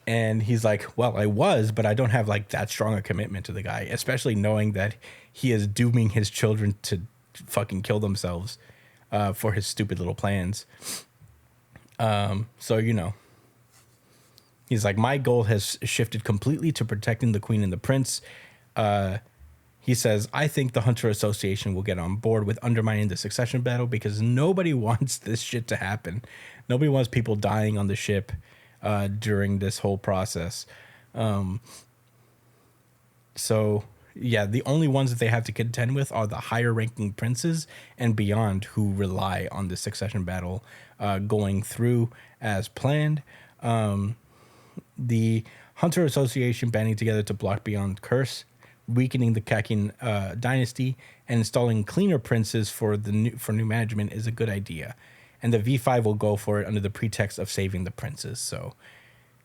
And he's like, well, I was, but I don't have like that strong a commitment to the guy, especially knowing that he is dooming his children to fucking kill themselves for his stupid little plans. So, you know, he's like, my goal has shifted completely to protecting the queen and the prince. He says, I think the Hunter Association will get on board with undermining the succession battle because nobody wants this shit to happen. Nobody wants people dying on the ship during this whole process. So, yeah, the only ones that they have to contend with are the higher ranking princes and Beyond who rely on the succession battle going through as planned. The Hunter Association banding together to block Beyond curse, weakening the Kakin dynasty, and installing cleaner princes for new management is a good idea. And the V5 will go for it under the pretext of saving the princes. So,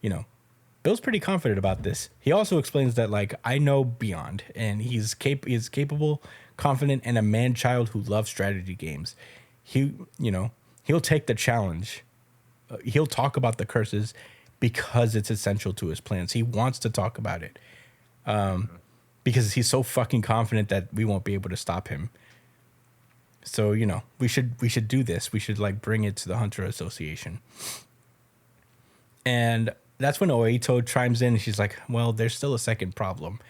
you know, Bill's pretty confident about this. He also explains that, like, I know Beyond, and he's capable, confident, and a man-child who loves strategy games. He'll take the challenge. He'll talk about the curses because it's essential to his plans. He wants to talk about it. Because he's so fucking confident that we won't be able to stop him. So, you know, we should do this. We should like bring it to the Hunter Association. And that's when Oito chimes in and she's like, well, there's still a second problem.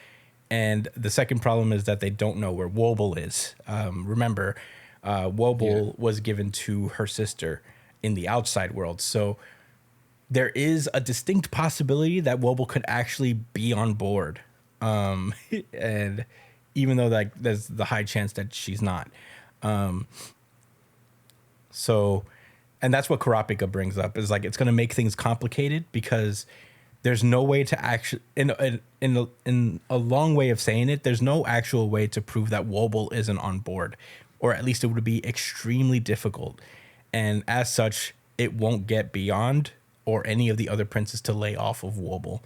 And the second problem is that they don't know where Wobble is. Remember, Wobble was given to her sister in the outside world. So there is a distinct possibility that Wobble could actually be on board. And even though like there's the high chance that she's not. So, and that's what Kurapika brings up is like, it's going to make things complicated because there's no way to actually, in a long way of saying it, there's no actual way to prove that Wobble isn't on board, or at least it would be extremely difficult. And as such, it won't get Beyond or any of the other princes to lay off of Wobble.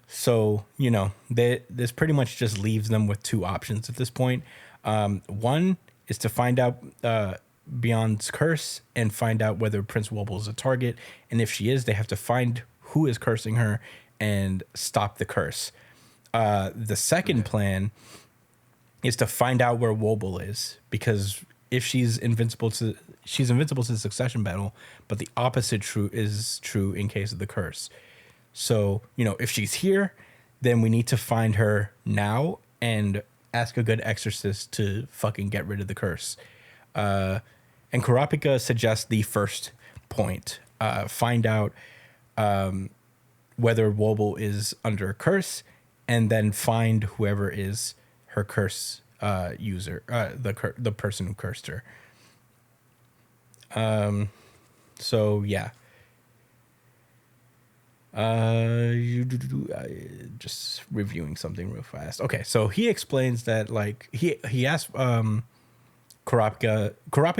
So, you know, this pretty much just leaves them with two options at this point. One is to find out Beyond's curse and find out whether Prince Wobble is a target. And if she is, they have to find who is cursing her and stop the curse. The second plan is to find out where Wobble is, because if she's invincible to the succession battle, but the opposite is true in case of the curse. So, you know, if she's here, then we need to find her now and ask a good exorcist to fucking get rid of the curse. And Kurapika suggests the first point. Find out whether Wobble is under a curse, and then find whoever is her curse user, the person who cursed her. So, yeah. Just reviewing something real fast. Okay, so he explains that like he asked Kurapika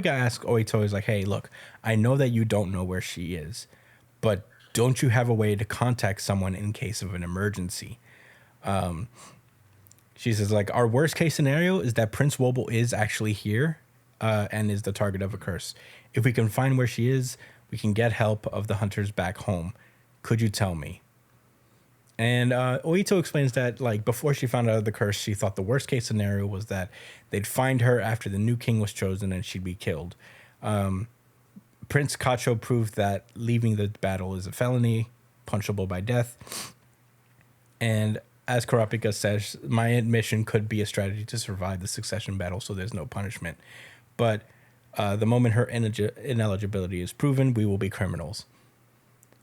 asked Oito, is like, hey, look, I know that you don't know where she is, but don't you have a way to contact someone in case of an emergency? She says, like, our worst case scenario is that Prince Wobble is actually here and is the target of a curse. If we can find where she is, we can get help of the hunters back home. Could you tell me? And Oito explains that, like, before she found out of the curse, she thought the worst case scenario was that they'd find her after the new king was chosen and she'd be killed. Prince Kacho proved that leaving the battle is a felony, punishable by death. And as Kurapika says, my admission could be a strategy to survive the succession battle, so there's no punishment. But the moment her ineligibility is proven, we will be criminals.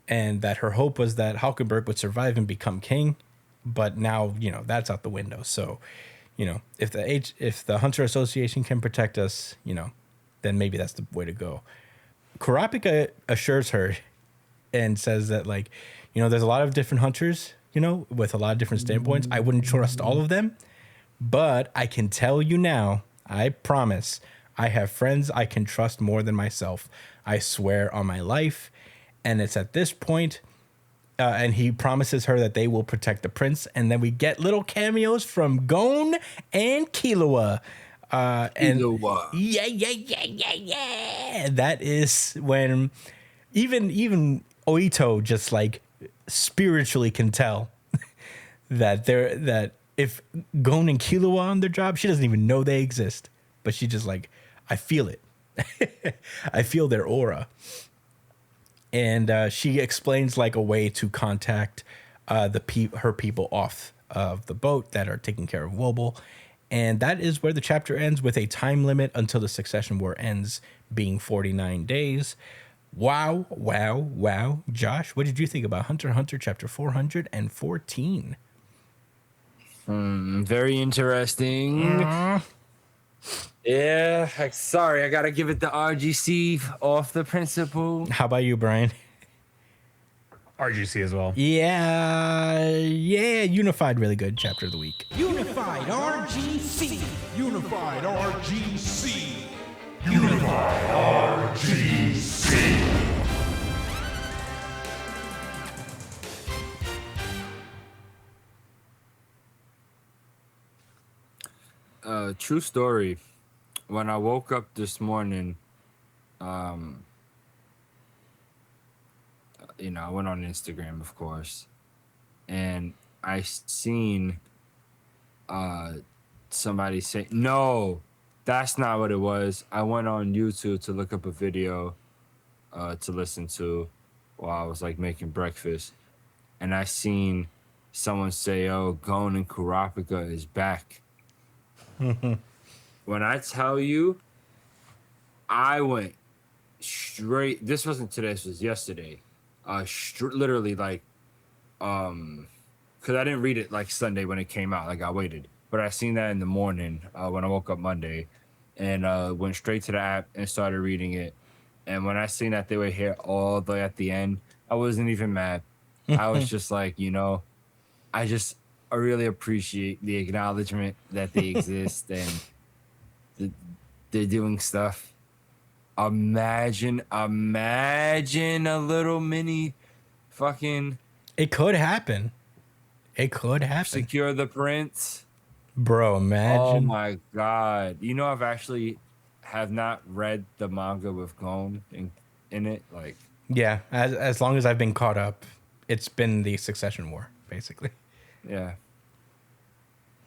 and that her hope was that Hulkenberg would survive and become king. But now, that's out the window. So, if the Hunter Association can protect us, then maybe that's the way to go. Kurapika assures her and says that, like, there's a lot of different hunters, with a lot of different standpoints. I wouldn't trust all of them, but I can tell you now, I promise, I have friends I can trust more than myself. I swear on my life. And it's at this point, and he promises her that they will protect the prince. And then we get little cameos from Gon and Killua. Killua. Yeah. That is when even Oito just like spiritually can tell that if Gon and Killua on their job, she doesn't even know they exist, but she just like, I feel it. I feel their aura. And she explains like a way to contact her people off of the boat that are taking care of Wobble. And that is where the chapter ends, with a time limit until the Succession War ends being 49 days. Wow. Josh, what did you think about Hunter x Hunter chapter 414? Very interesting. Yeah, sorry, I gotta give it the RGC off the principle. How about you, Brian? RGC as well. Yeah, Unified, really good chapter of the week. Unified RGC. Unified RGC. Unified RGC. True story. When I woke up this morning, I went on Instagram, of course, and I seen somebody say, no, that's not what it was. I went on YouTube to look up a video to listen to while I was like making breakfast, and I seen someone say, oh, Gon and Kurapika is back. When I tell you, I went straight. This wasn't today. This was yesterday. Literally, like, because I didn't read it like Sunday when it came out. Like, I waited, but I seen that in the morning when I woke up Monday, and went straight to the app and started reading it. And when I seen that they were here all the way at the end, I wasn't even mad. I was just like, I really appreciate the acknowledgement that they exist and they're doing stuff. Imagine a little mini fucking. It could happen. Secure the prince. Bro, imagine. Oh my God. I've actually have not read the manga with Gon in it. Like, yeah, as long as I've been caught up, it's been the Succession War, basically. Yeah.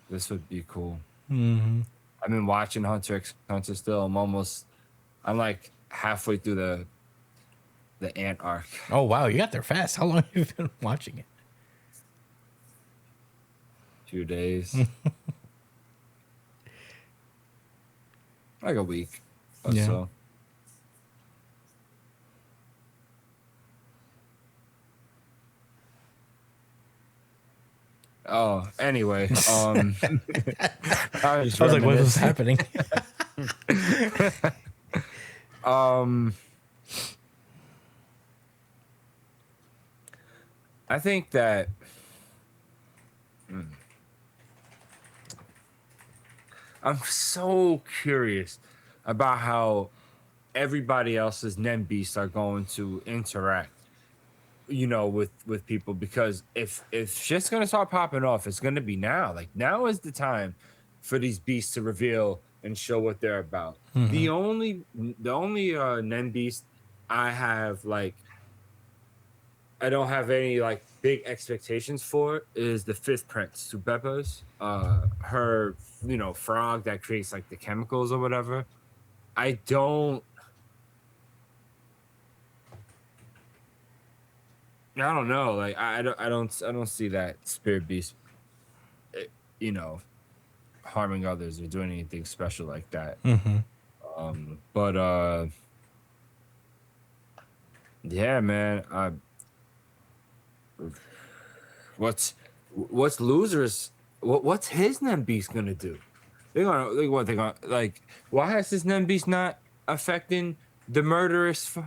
This would be cool. Mm-hmm. I've been watching Hunter x Hunter still. I'm like halfway through the Ant arc. Oh, wow. You got there fast. How long have you been watching it? Few days. Like a week or so. Oh, anyway. I was like, what was happening? I think that I'm so curious about how everybody else's Nen beasts are going to interact, with people, because if shit's gonna start popping off, it's gonna be now. Like, now is the time for these beasts to reveal and show what they're about. Mm-hmm. The only Nen beast I have, like, I don't have any like big expectations for is the fifth prince, Subepa's. Her, frog that creates like the chemicals or whatever. I don't know. Like, I don't see that spirit beast, harming others or doing anything special like that. Mm-hmm. But yeah, man. What's losers? What's his Nem Beast gonna do? They're gonna like. Why has his Nem Beast not affecting the murderous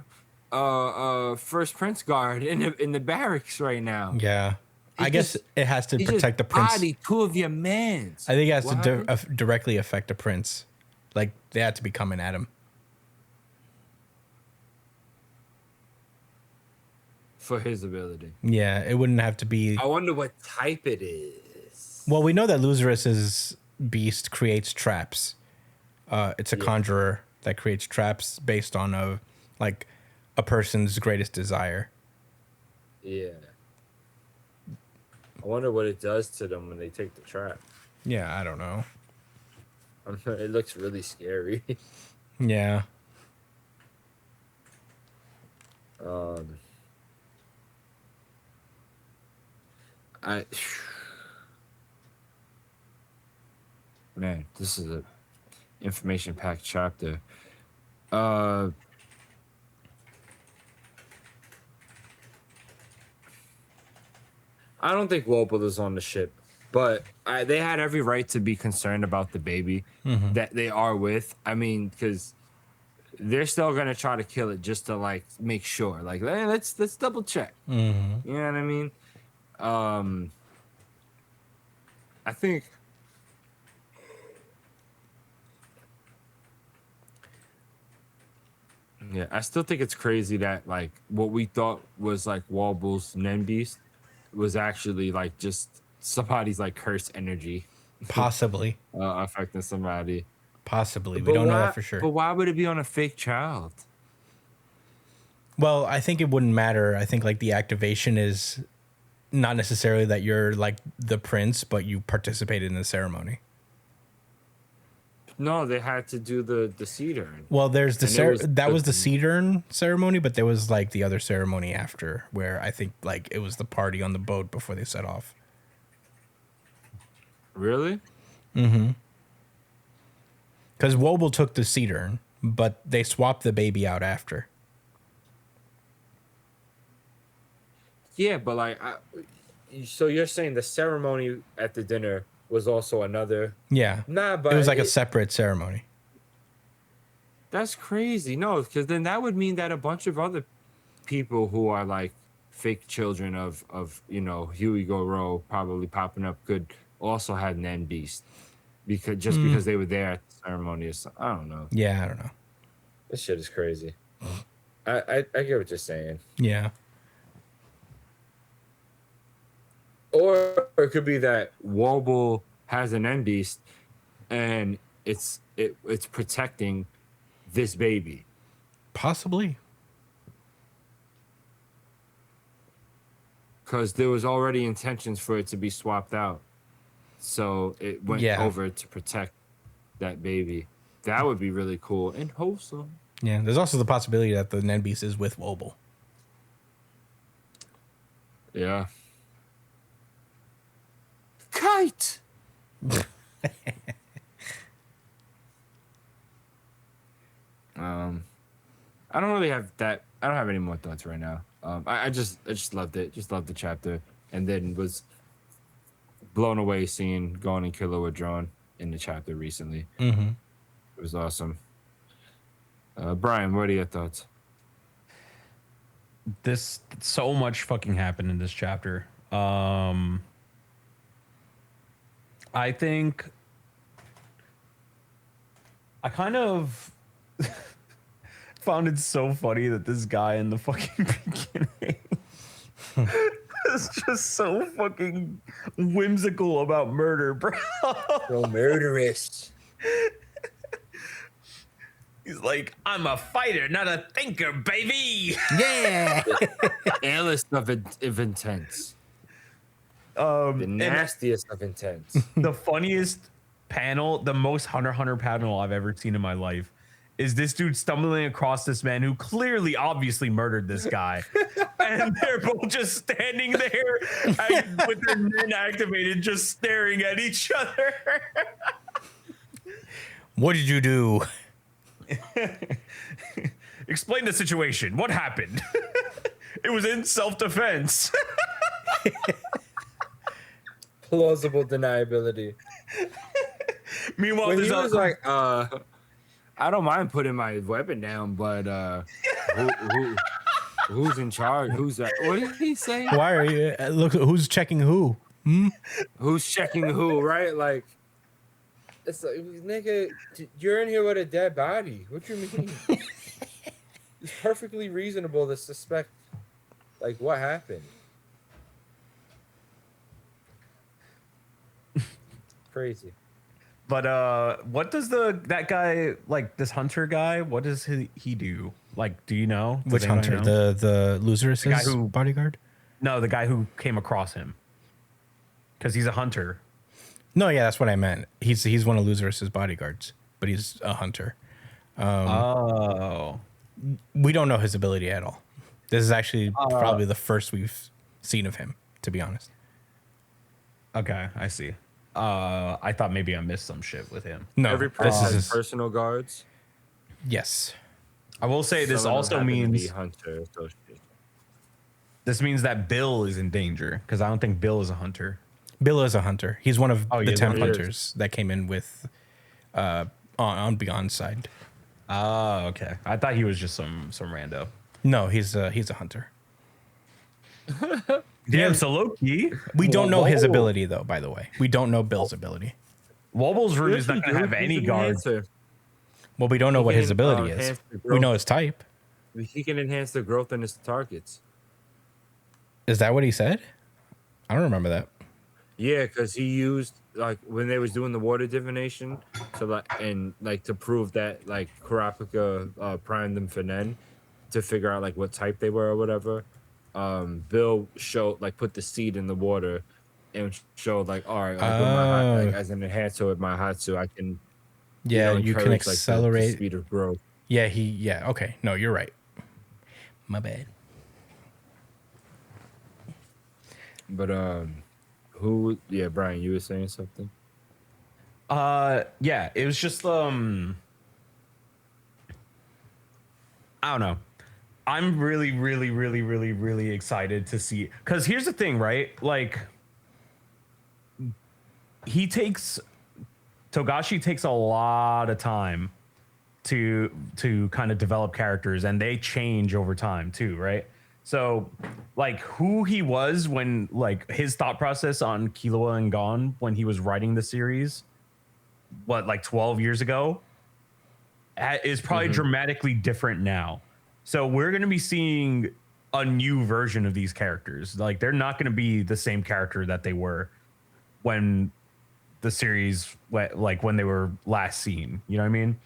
first Prince guard in the barracks right now? Yeah. I guess it has to He protect the just prince. bodied two of your mans. I think it has What to happened? directly affect the prince. Like, they had to be coming at him. For his ability. Yeah, it wouldn't have to be. I wonder what type it is. Well, we know that Luzerus's beast creates traps. It's a conjurer that creates traps based on a person's greatest desire. Yeah. I wonder what it does to them when they take the trap. Yeah, I don't know. It looks really scary. Yeah. Man, this is a information packed chapter. I don't think Wobble is on the ship, but they had every right to be concerned about the baby that they are with. I mean, because they're still gonna try to kill it just to like make sure. Like, hey, let's double check. You know what I mean? I think. Yeah, I still think it's crazy that like what we thought was like Wobble's Nen Beast was actually like just somebody's like cursed energy Possibly. affecting somebody. Possibly. We don't know that for sure. But why would it be on a fake child? Well, I think it wouldn't matter. I think like the activation is not necessarily that you're like the prince, but you participated in the ceremony. No, they had to do the seed urn. Well, there's that was the the- seed urn ceremony, but there was like the other ceremony after where I think like it was the party on the boat before they set off. Really? Because Wobble took the seed urn, but they swapped the baby out after. Yeah, but like, so you're saying the ceremony at the dinner was also another? Yeah. Nah, but it was like a separate ceremony. That's crazy. No, because then that would mean that a bunch of other people who are like fake children of Huey Goro probably popping up could also have Nen Beast because they were there at the ceremony or something. I don't know. Yeah, I don't know. This shit is crazy. I get what you're saying. Yeah. Or it could be that Wobble has an Nen Beast and it's protecting this baby. Possibly. Because there was already intentions for it to be swapped out. So it went over to protect that baby. That would be really cool and wholesome. Yeah. There's also the possibility that the Nen Beast is with Wobble. Yeah. Kite! I don't really have that. I don't have any more thoughts right now. I just loved it. Just loved the chapter, and then was blown away seeing Gon and Killer were drawn in the chapter recently. Mm-hmm. It was awesome. Brian, what are your thoughts? This so much fucking happened in this chapter. I think I kind of found it so funny that this guy in the fucking beginning is just so fucking whimsical about murder, bro. So murderous. He's like, I'm a fighter, not a thinker, baby. Yeah. Illest of intense. The nastiest of intense. The funniest panel, the most Hunter panel I've ever seen in my life, is this dude stumbling across this man who clearly, obviously murdered this guy. And they're both just standing there with their men activated, just staring at each other. What did you do? Explain the situation. What happened? It was in self-defense. Plausible deniability. Meanwhile, When there's he a- was like, I don't mind putting my weapon down, but who's in charge? Who's that? What did he say? Why are you? Look, who's checking who? Who's checking who? Right? Like, it's like, nigga, you're in here with a dead body. What you mean? It's perfectly reasonable to suspect, like, what happened. Crazy. But what does that guy, like this hunter guy, what does he do? Like, do you know? Does Which anybody hunter? know? The loser The guy who- bodyguard? No, the guy who came across him. Because he's a hunter. No, yeah, that's what I meant. He's one of Luzerus's bodyguards, but he's a hunter. Oh. We don't know his ability at all. This is actually probably the first we've seen of him, to be honest. Okay, I see. I thought maybe I missed some shit with him. No, Every this person is has personal guards. yes. I will say this Some of also them happen to be means hunter associates. this means that Bill is in danger because I don't think Bill is a hunter. Bill is a hunter. He's one of Oh, the he is 10 one. hunters that came in with on Beyond's side. Oh, okay. I thought he was just some rando. No, he's a hunter. Damn, so low key. We don't know his Whoa. ability though, by the way. We don't know Bill's ability. Wobble's room is not Yes, going to have he's any an guards. enhancer. Well, we don't know He what his can, ability is. enhance the We growth. know his type. He can enhance the growth in his targets. Is that what he said? I don't remember that. Yeah, because he used, like, when they was doing the water divination to to prove that, like, Kurapika primed them for Nen to figure out like what type they were or whatever. Bill put the seed in the water and showed like, all right, like, with my as an enhancer with my Hatsu, I can Yeah, you can encourage, like, the accelerate. speed of growth. Yeah, okay. No, you're right. My bad. But Brian, you were saying something? Yeah, it was just I don't know. I'm really, really, really, really, really excited to see, because here's the thing, right? Like, Togashi takes a lot of time to kind of develop characters, and they change over time too, right? So, like, who he was when, like, his thought process on Killua and Gon when he was writing the series, like 12 years ago, is probably dramatically different now. So we're going to be seeing a new version of these characters. Like, they're not going to be the same character that they were when the series, like, when they were last seen. You know what I mean?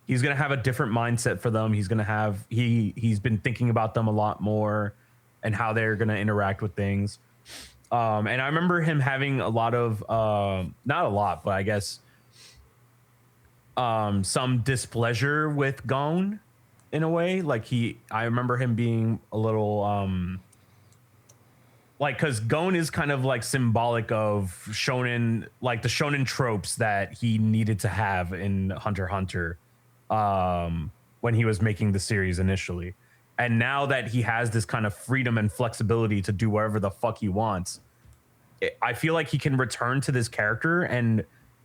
He's going to have a different mindset for them. He's going to have, he's been thinking about them a lot more and how they're going to interact with things. And I remember him having a lot of, not a lot, but I guess some displeasure with Gon in a way. Like, I remember him being a little, like, because Gon is kind of like symbolic of shonen, like the shonen tropes that he needed to have in HunterXHunter when he was making the series initially. And now that he has this kind of freedom and flexibility to do whatever the fuck he wants, I feel like he can return to this character and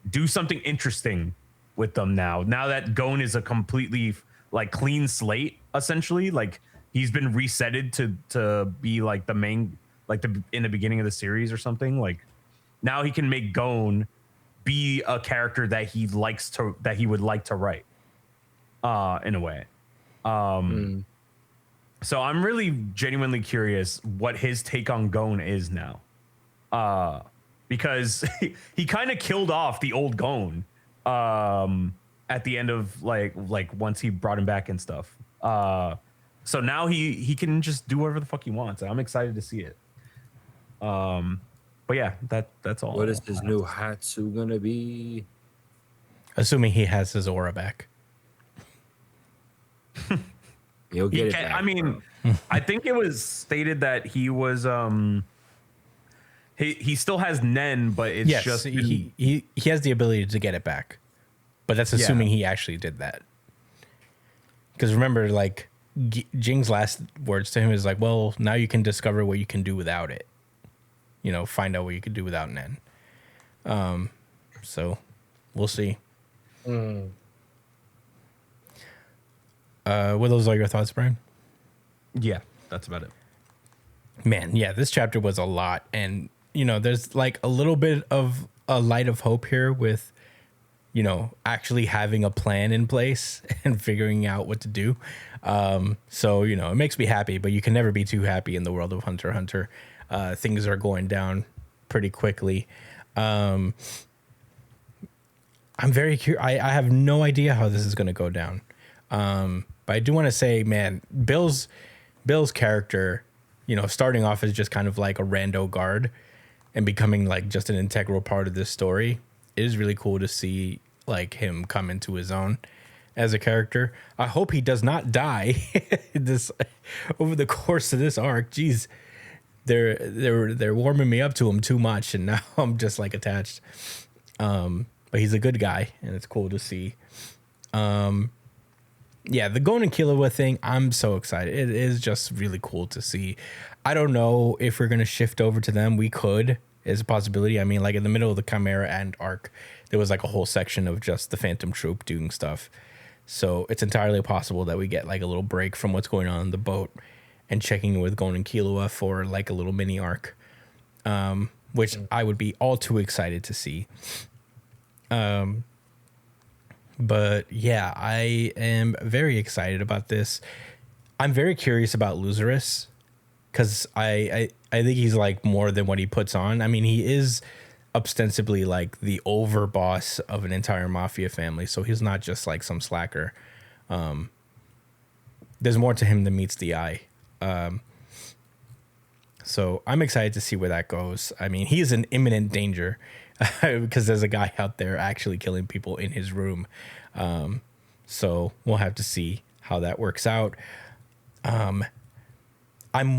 do something interesting with them now that Gon is a completely, like, clean slate, essentially. Like, he's been resetted to be like the main, like, in the beginning of the series or something. Like, now he can make Gon be a character that he would like to write, in a way. So I'm really genuinely curious what his take on Gon is now, because he kind of killed off the old Gon at the end of like once he brought him back and stuff. So now he can just do whatever the fuck he wants. I'm excited to see it. But yeah, that's all. What is his new Hatsu gonna be? Assuming he has his aura back. He'll get it back, I mean, I think it was stated that he was he still has Nen, but it's Yes, just he has the ability to get it back. But that's assuming he actually did that. Because remember, like, Jing's last words to him is like, well, now you can discover what you can do without it. find out what you could do without Nen. So we'll see. Were those all your thoughts, Brian? Yeah, that's about it. Man, yeah, this chapter was a lot. And, there's like a little bit of a light of hope here with, actually having a plan in place and figuring out what to do. So, it makes me happy, but you can never be too happy in the world of Hunter x Hunter. Things are going down pretty quickly. I'm very curious. I have no idea how this is going to go down. But I do want to say, man, Bill's character, starting off as just kind of like a rando guard and becoming like just an integral part of this story, it is really cool to see like him come into his own as a character. I hope he does not die this over the course of this arc. Jeez, they're warming me up to him too much, and now I'm just like attached. But he's a good guy, and it's cool to see. Yeah, the Gon and Killua thing, I'm so excited. It is just really cool to see. I don't know if we're going to shift over to them. We could, as a possibility. I mean, like in the middle of the Chimera and arc, there was like a whole section of just the Phantom Troop doing stuff. So it's entirely possible that we get like a little break from what's going on in the boat and checking in with Gon and Killua for like a little mini arc, which I would be all too excited to see. But yeah, I am very excited about this. I'm very curious about Lazarus because I think he's like more than what he puts on. I mean, he is ostensibly like the overboss of an entire mafia family, so he's not just like some slacker. There's more to him than meets the eye. So I'm excited to see where that goes. I mean, he is an imminent danger because there's a guy out there actually killing people in his room. So we'll have to see how that works out. I am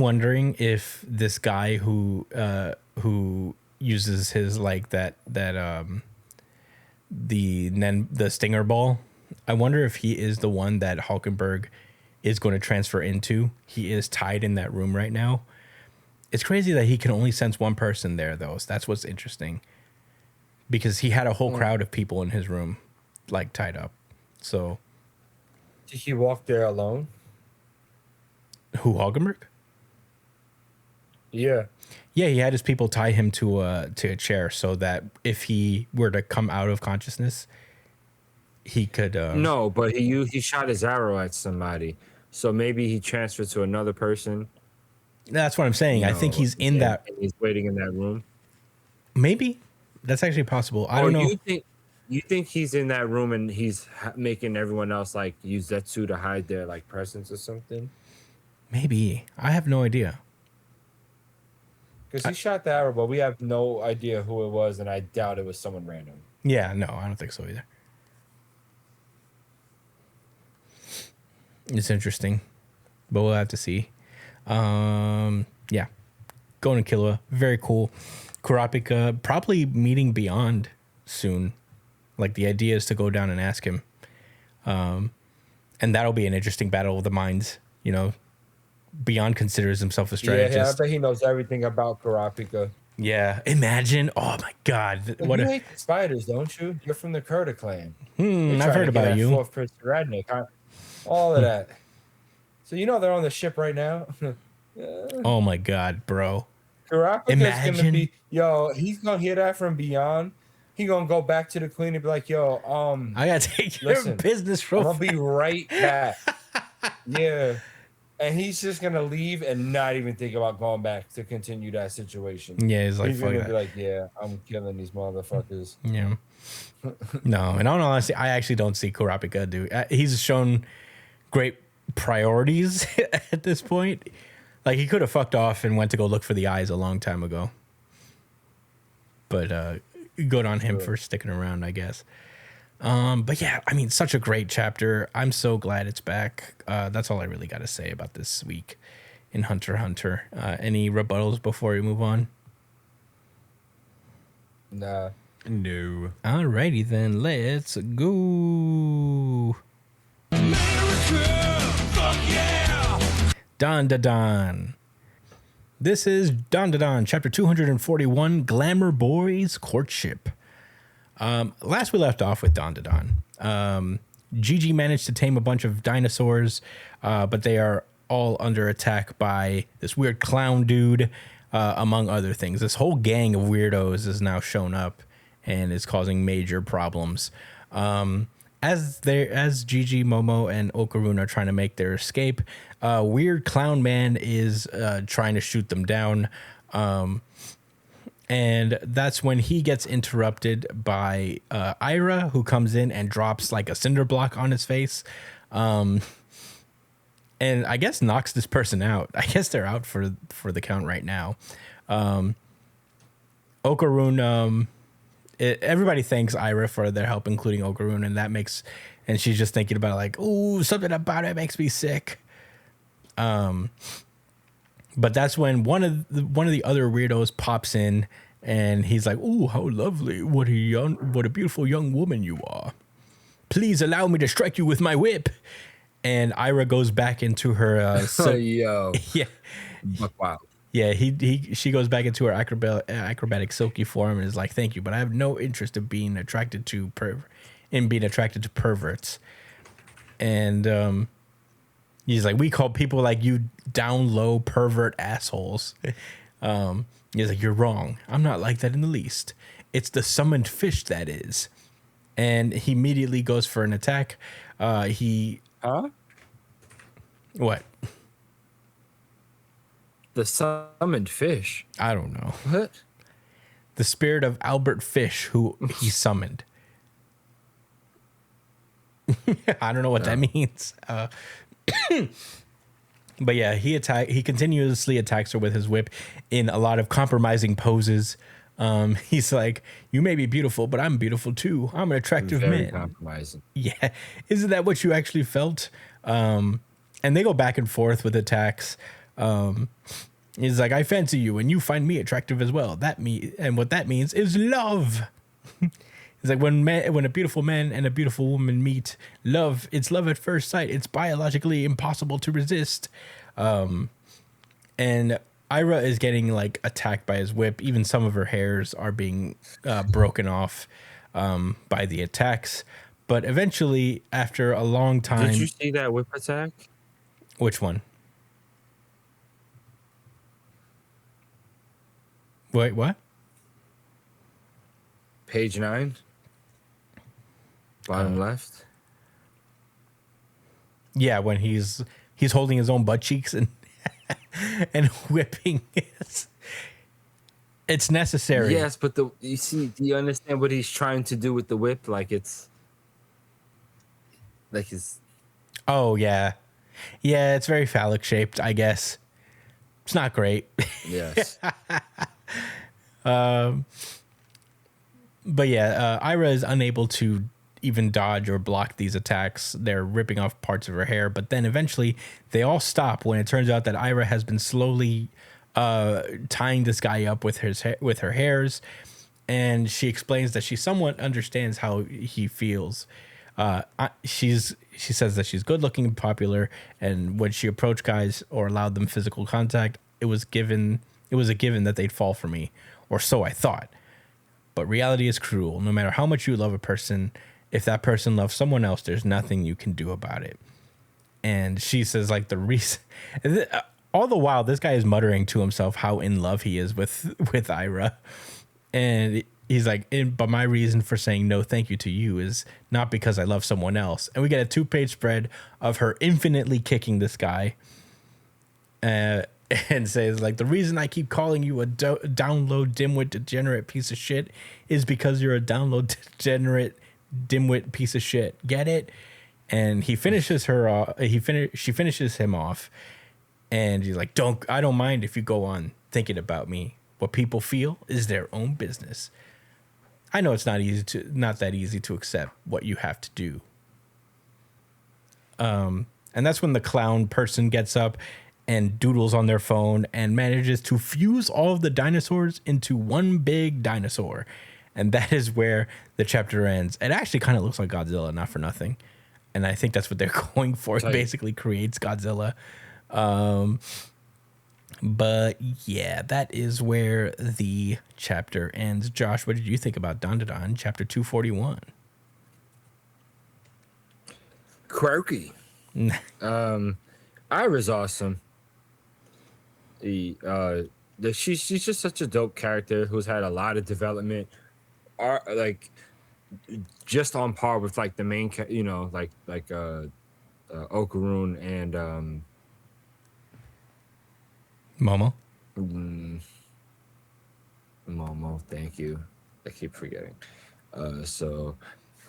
wondering if this guy who uses his like the stinger ball, I wonder if he is the one that Hulkenberg is going to transfer into. He is tied in that room right now. It's crazy that he can only sense one person there, though. So that's what's interesting, because he had a whole crowd of people in his room, like tied up. So, did he walk there alone? Who, Hulkenberg? Yeah. Yeah, he had his people tie him to a chair so that if he were to come out of consciousness, he could. No, but he shot his arrow at somebody, so maybe he transferred to another person. That's what I'm saying. I think he's in that. He's waiting in that room. Maybe that's actually possible. I don't know. You think he's in that room and he's making everyone else like use Zetsu to hide their like presence or something? Maybe. I have no idea. Because he shot the arrow, but we have no idea who it was, and I doubt it was someone random. Yeah, no, I don't think so either. It's interesting, but we'll have to see. Yeah, going to Killua, very cool. Kurapika probably meeting Beyond soon. Like the idea is to go down and ask him, and that'll be an interesting battle of the minds. Beyond considers himself a strategist. Yeah, I bet he knows everything about Kurapika. Yeah, imagine. Oh my God, what? You hate the spiders, don't you? You're from the Kurta clan. I've heard about you. Fourth Prince Radnik, all of that. So they're on the ship right now. Oh my God, bro. Kurapika's gonna be he's gonna hear that from Beyond. He gonna go back to the queen and be like, I gotta take care of business real I'll be right back. Yeah. And he's just gonna leave and not even think about going back to continue that situation. Yeah, he's gonna be like, yeah, I'm killing these motherfuckers. Yeah. No, in all honesty, I actually don't see Kurapika do. He's shown great priorities at this point. Like, he could have fucked off and went to go look for the eyes a long time ago. But good on him for sticking around, I guess. But yeah, I mean, such a great chapter. I'm so glad it's back. That's all I really got to say about this week in Hunter x Hunter. Any rebuttals before we move on? Nah. No. Alrighty then, let's go. America, fuck yeah! Dandadan. This is Dandadan, chapter 241, Glamour Boys Courtship. Last we left off with Dandadan. Gigi managed to tame a bunch of dinosaurs, but they are all under attack by this weird clown dude, among other things. This whole gang of weirdos has now shown up and is causing major problems. As Gigi, Momo, and Okarun are trying to make their escape, weird clown man is trying to shoot them down. And that's when he gets interrupted by Ira, who comes in and drops like a cinder block on his face. And I guess knocks this person out. I guess they're out for the count right now. Okarun, everybody thanks Ira for their help, including Okarun, and she's just thinking about it like, ooh, something about it makes me sick. But that's when one of the other weirdos pops in, and he's like, "Ooh, how lovely! What a beautiful young woman you are! Please allow me to strike you with my whip." And Ira goes back into her. Yo, yeah, wow. Yeah, she goes back into her acrobatic silky form and is like, "Thank you, but I have no interest in being attracted to perverts." And he's like, "We call people like you down low pervert assholes." He's like, "You're wrong. I'm not like that in the least. It's the summoned fish that is." And he immediately goes for an attack. What? The summoned fish? I don't know. What? The spirit of Albert Fish, who he summoned. I don't know what that means. But yeah, he continuously attacks her with his whip in a lot of compromising poses. He's like, "You may be beautiful, but I'm beautiful too. I'm an attractive Very man." compromising. Yeah, isn't that what you actually felt? And they go back and forth with attacks. He's like, "I fancy you, and you find me attractive as well. And what that means is love." He's like, when a beautiful man and a beautiful woman meet, it's love at first sight. It's biologically impossible to resist. And Ira is getting like attacked by his whip. Even some of her hairs are being broken off by the attacks. But eventually, after a long time... Did you see that whip attack? Which one? Wait, what? Page 9. Bottom left. Yeah, when he's holding his own butt cheeks and and whipping his... It's necessary. Yes, but do you understand what he's trying to do with the whip? Like it's Oh yeah. Yeah, it's very phallic shaped, I guess. It's not great. Yes. But yeah, Ira is unable to even dodge or block these attacks. They're ripping off parts of her hair, but then eventually they all stop when it turns out that Ira has been slowly tying this guy up with her hairs, and she explains that she somewhat understands how he feels. She says that she's good looking and popular, and when she approached guys or allowed them physical contact, it was a given that they'd fall for me, or so I thought. But reality is cruel. No matter how much you love a person, if that person loves someone else, there's nothing you can do about it. And she says, like, the reason... all the while, this guy is muttering to himself how in love he is with Ira. And he's like, but my reason for saying no thank you to you is not because I love someone else. And we get a 2-page spread of her infinitely kicking this guy. And says, like, the reason I keep calling you a download dimwit degenerate piece of shit is because you're a download degenerate dimwit piece of shit. Get it? And he finishes her off. She finishes him off, and he's like, I don't mind if you go on thinking about me. What people feel is their own business. I know it's not that easy to accept what you have to do. And that's when the clown person gets up and doodles on their phone and manages to fuse all of the dinosaurs into one big dinosaur. And that is where the chapter ends. It actually kind of looks like Godzilla, not for nothing. And I think that's what they're going for. It basically creates Godzilla. But yeah, that is where the chapter ends. Josh, what did you think about Dandadan, chapter 241? Croaky. Ira's awesome. She's just such a dope character who's had a lot of development. Like just on par with like the main, Okarun and Momo? Momo. Thank you. I keep forgetting. So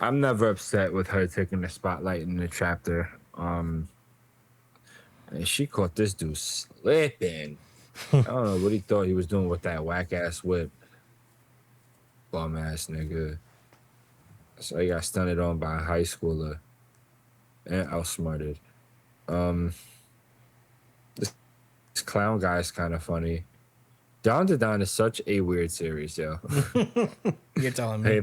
I'm never upset with her taking the spotlight in the chapter. And she caught this dude slipping. I don't know what he thought he was doing with that whack ass whip. Bum ass nigga. So he got stunted on by a high schooler and outsmarted. This clown guy is kind of funny. Dandadan is such a weird series, yo. You're telling me.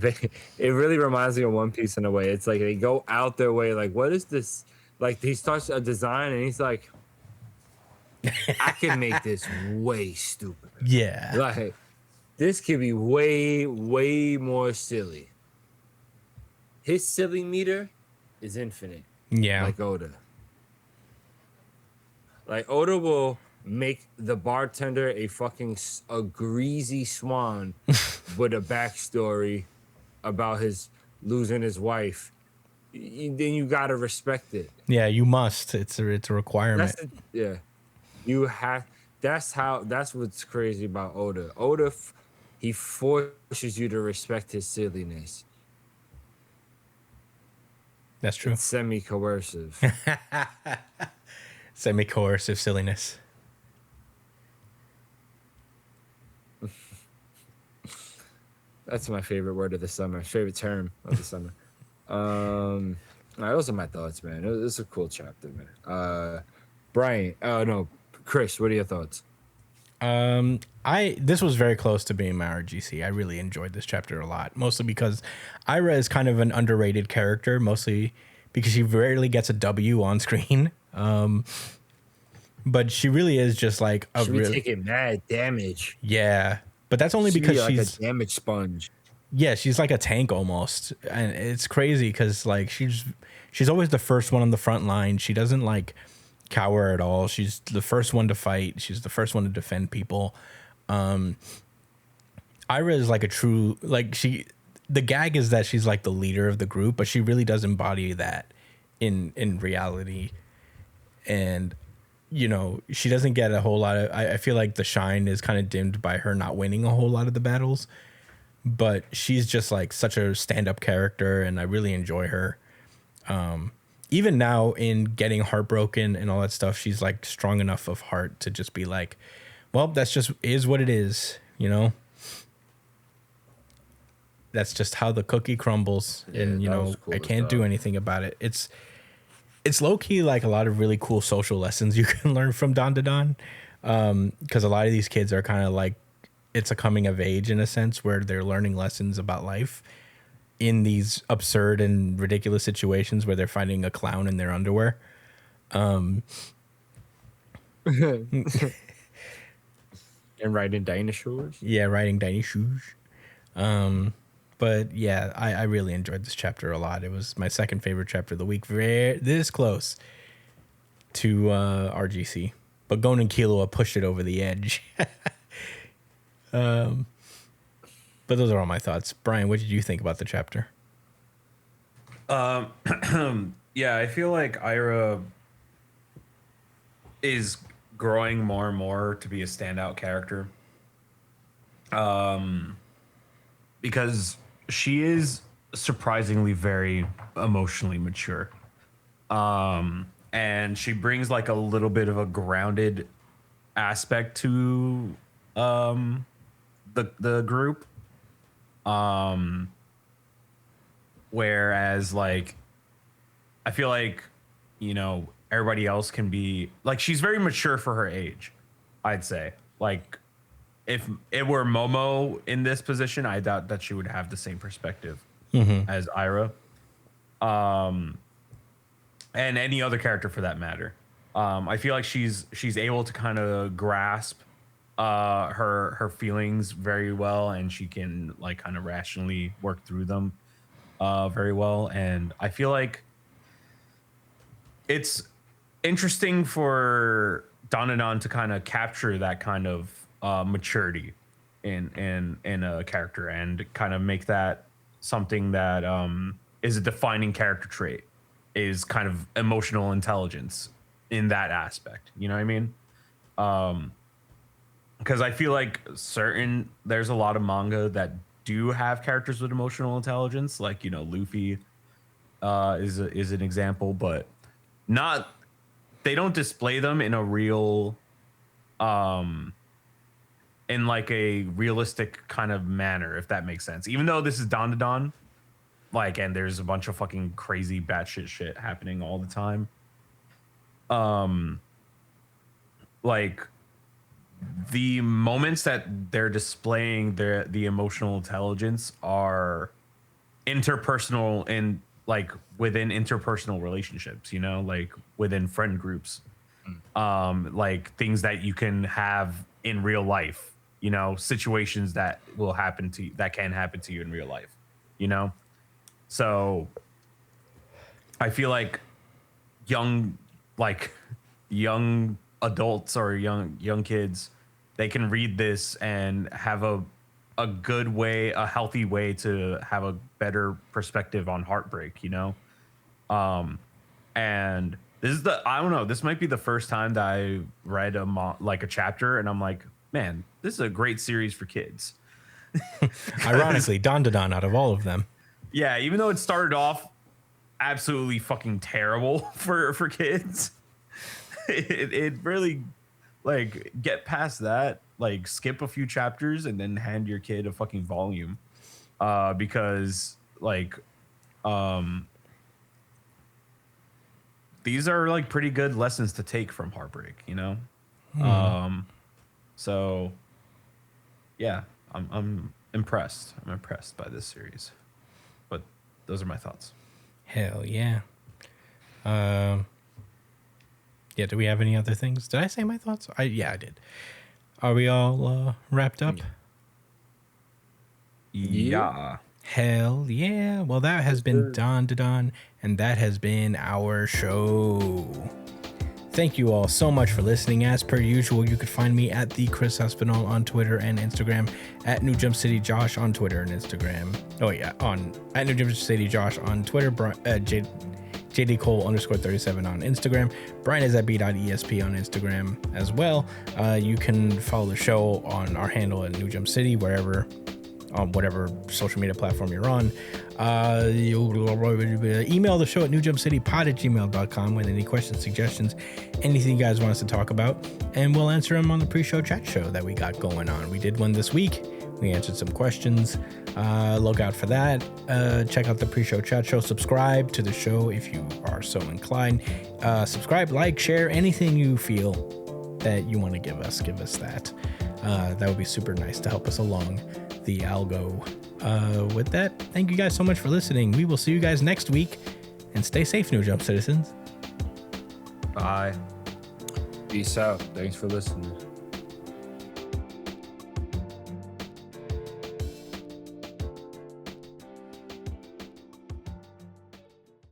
It really reminds me of One Piece in a way. It's like they go out their way, like, what is this? Like, he starts a design and he's like, I can make this way stupider. Yeah. Like, this could be way, way more silly. His silly meter is infinite. Yeah. Like Oda. Like, Oda will make the bartender a greasy swan with a backstory about his losing his wife. Then you gotta respect it. Yeah, you must. It's a requirement. You have. That's what's crazy about Oda. Oda, he forces you to respect his silliness. That's true. It's semi-coercive. Semi-coercive silliness. That's my favorite word of the summer. Favorite term of the summer. All right, those are my thoughts, man. It's a cool chapter, man. Brian, no, Chris, what are your thoughts? This was very close to being my RGC. I really enjoyed this chapter a lot, mostly because Ira is kind of an underrated character, mostly because she rarely gets a W on screen. But she really is just like She be taking mad damage. Yeah, but that's only because like she's a damage sponge. Yeah, she's like a tank almost, and it's crazy because like she's always the first one on the front line. She doesn't like cower at all. She's the first one to fight. She's the first one to defend people. Ira is like a true the gag is that she's like the leader of the group, but she really does embody that in reality. And you know, she doesn't get a whole lot of I feel like the shine is kind of dimmed by her not winning a whole lot of the battles. But she's just like such a stand-up character, and I really enjoy her. Even now in getting heartbroken and all that stuff, she's like strong enough of heart to just be like, well, that's just is what it is, you know? That's just how the cookie crumbles. Yeah, and, you know, cool I can't do anything about it. It's low-key like a lot of really cool social lessons you can learn from Dandadan. Because a lot of these kids are kind of like, it's a coming of age in a sense where they're learning lessons about life in these absurd and ridiculous situations where they're finding a clown in their underwear. And riding dinosaurs. Yeah, riding dinosaurs. But yeah, I really enjoyed this chapter a lot. It was my second favorite chapter of the week. This close to RGC. But Gon and Killua pushed it over the edge. But those are all my thoughts. Brian, what did you think about the chapter? Yeah, I feel like Ira is growing more and more to be a standout character. Because she is surprisingly very emotionally mature. And she brings like a little bit of a grounded aspect to the group. Whereas like I feel like, you know, everybody else can be like, she's very mature for her age, I'd say. Like if it were Momo in this position, I doubt that she would have the same perspective as Ira. And any other character for that matter. I feel like she's able to kind of grasp her feelings very well, and she can like kind of rationally work through them very well. And I feel like it's interesting for Dandadan to kind of capture that kind of maturity in a character and kind of make that something that is a defining character trait, is kind of emotional intelligence in that aspect. You know what I mean? Because I feel like there's a lot of manga that do have characters with emotional intelligence, like, you know, Luffy is an example, but they don't display them in a real in like a realistic kind of manner, if that makes sense. Even though this is Dandadan, like, and there's a bunch of fucking crazy batshit shit happening all the time. Like the moments that they're displaying the emotional intelligence are interpersonal and like within interpersonal relationships, you know, like within friend groups, like things that you can have in real life, you know, situations that will happen to you, that can happen to you in real life, you know? So I feel like young adults or young kids, they can read this and have a good way, a healthy way to have a better perspective on heartbreak, you know? And I don't know, this might be the first time that I read a chapter and I'm like, man, this is a great series for kids. Ironically, Dandadan out of all of them. Yeah, even though it started off absolutely fucking terrible for kids, it really, like, get past that, like, skip a few chapters and then hand your kid a fucking volume, because like these are like pretty good lessons to take from heartbreak, you know. So yeah, I'm impressed. I'm impressed by this series. But those are my thoughts. Hell yeah. Yeah, do we have any other things? Did I say my thoughts? Yeah, I did. Are we all wrapped up? Yeah. Hell yeah. Well, that has been Dandadan, and that has been our show. Thank you all so much for listening. As per usual, you could find me at the Chris Espinal on Twitter and Instagram, at New Jump City Josh on Twitter and Instagram. Oh yeah, at New Jump City Josh on Twitter, JD Cole _37 on Instagram. Brian is at b.esp on Instagram as well. You can follow the show on our handle at New Jump City, on whatever social media platform you're on. Email the show at newjumpcitypod@gmail.com with any questions, suggestions, anything you guys want us to talk about, and we'll answer them on the pre-show chat show that we got going on. We did one this week. We answered some questions. Look out for that. Check out the pre-show chat show. Subscribe to the show if you are so inclined. Subscribe, like, share, anything you feel that you want to give us that. That would be super nice to help us along the algo. With that, thank you guys so much for listening. We will see you guys next week, and stay safe, New Jump citizens. Bye. Peace out. Thanks for listening.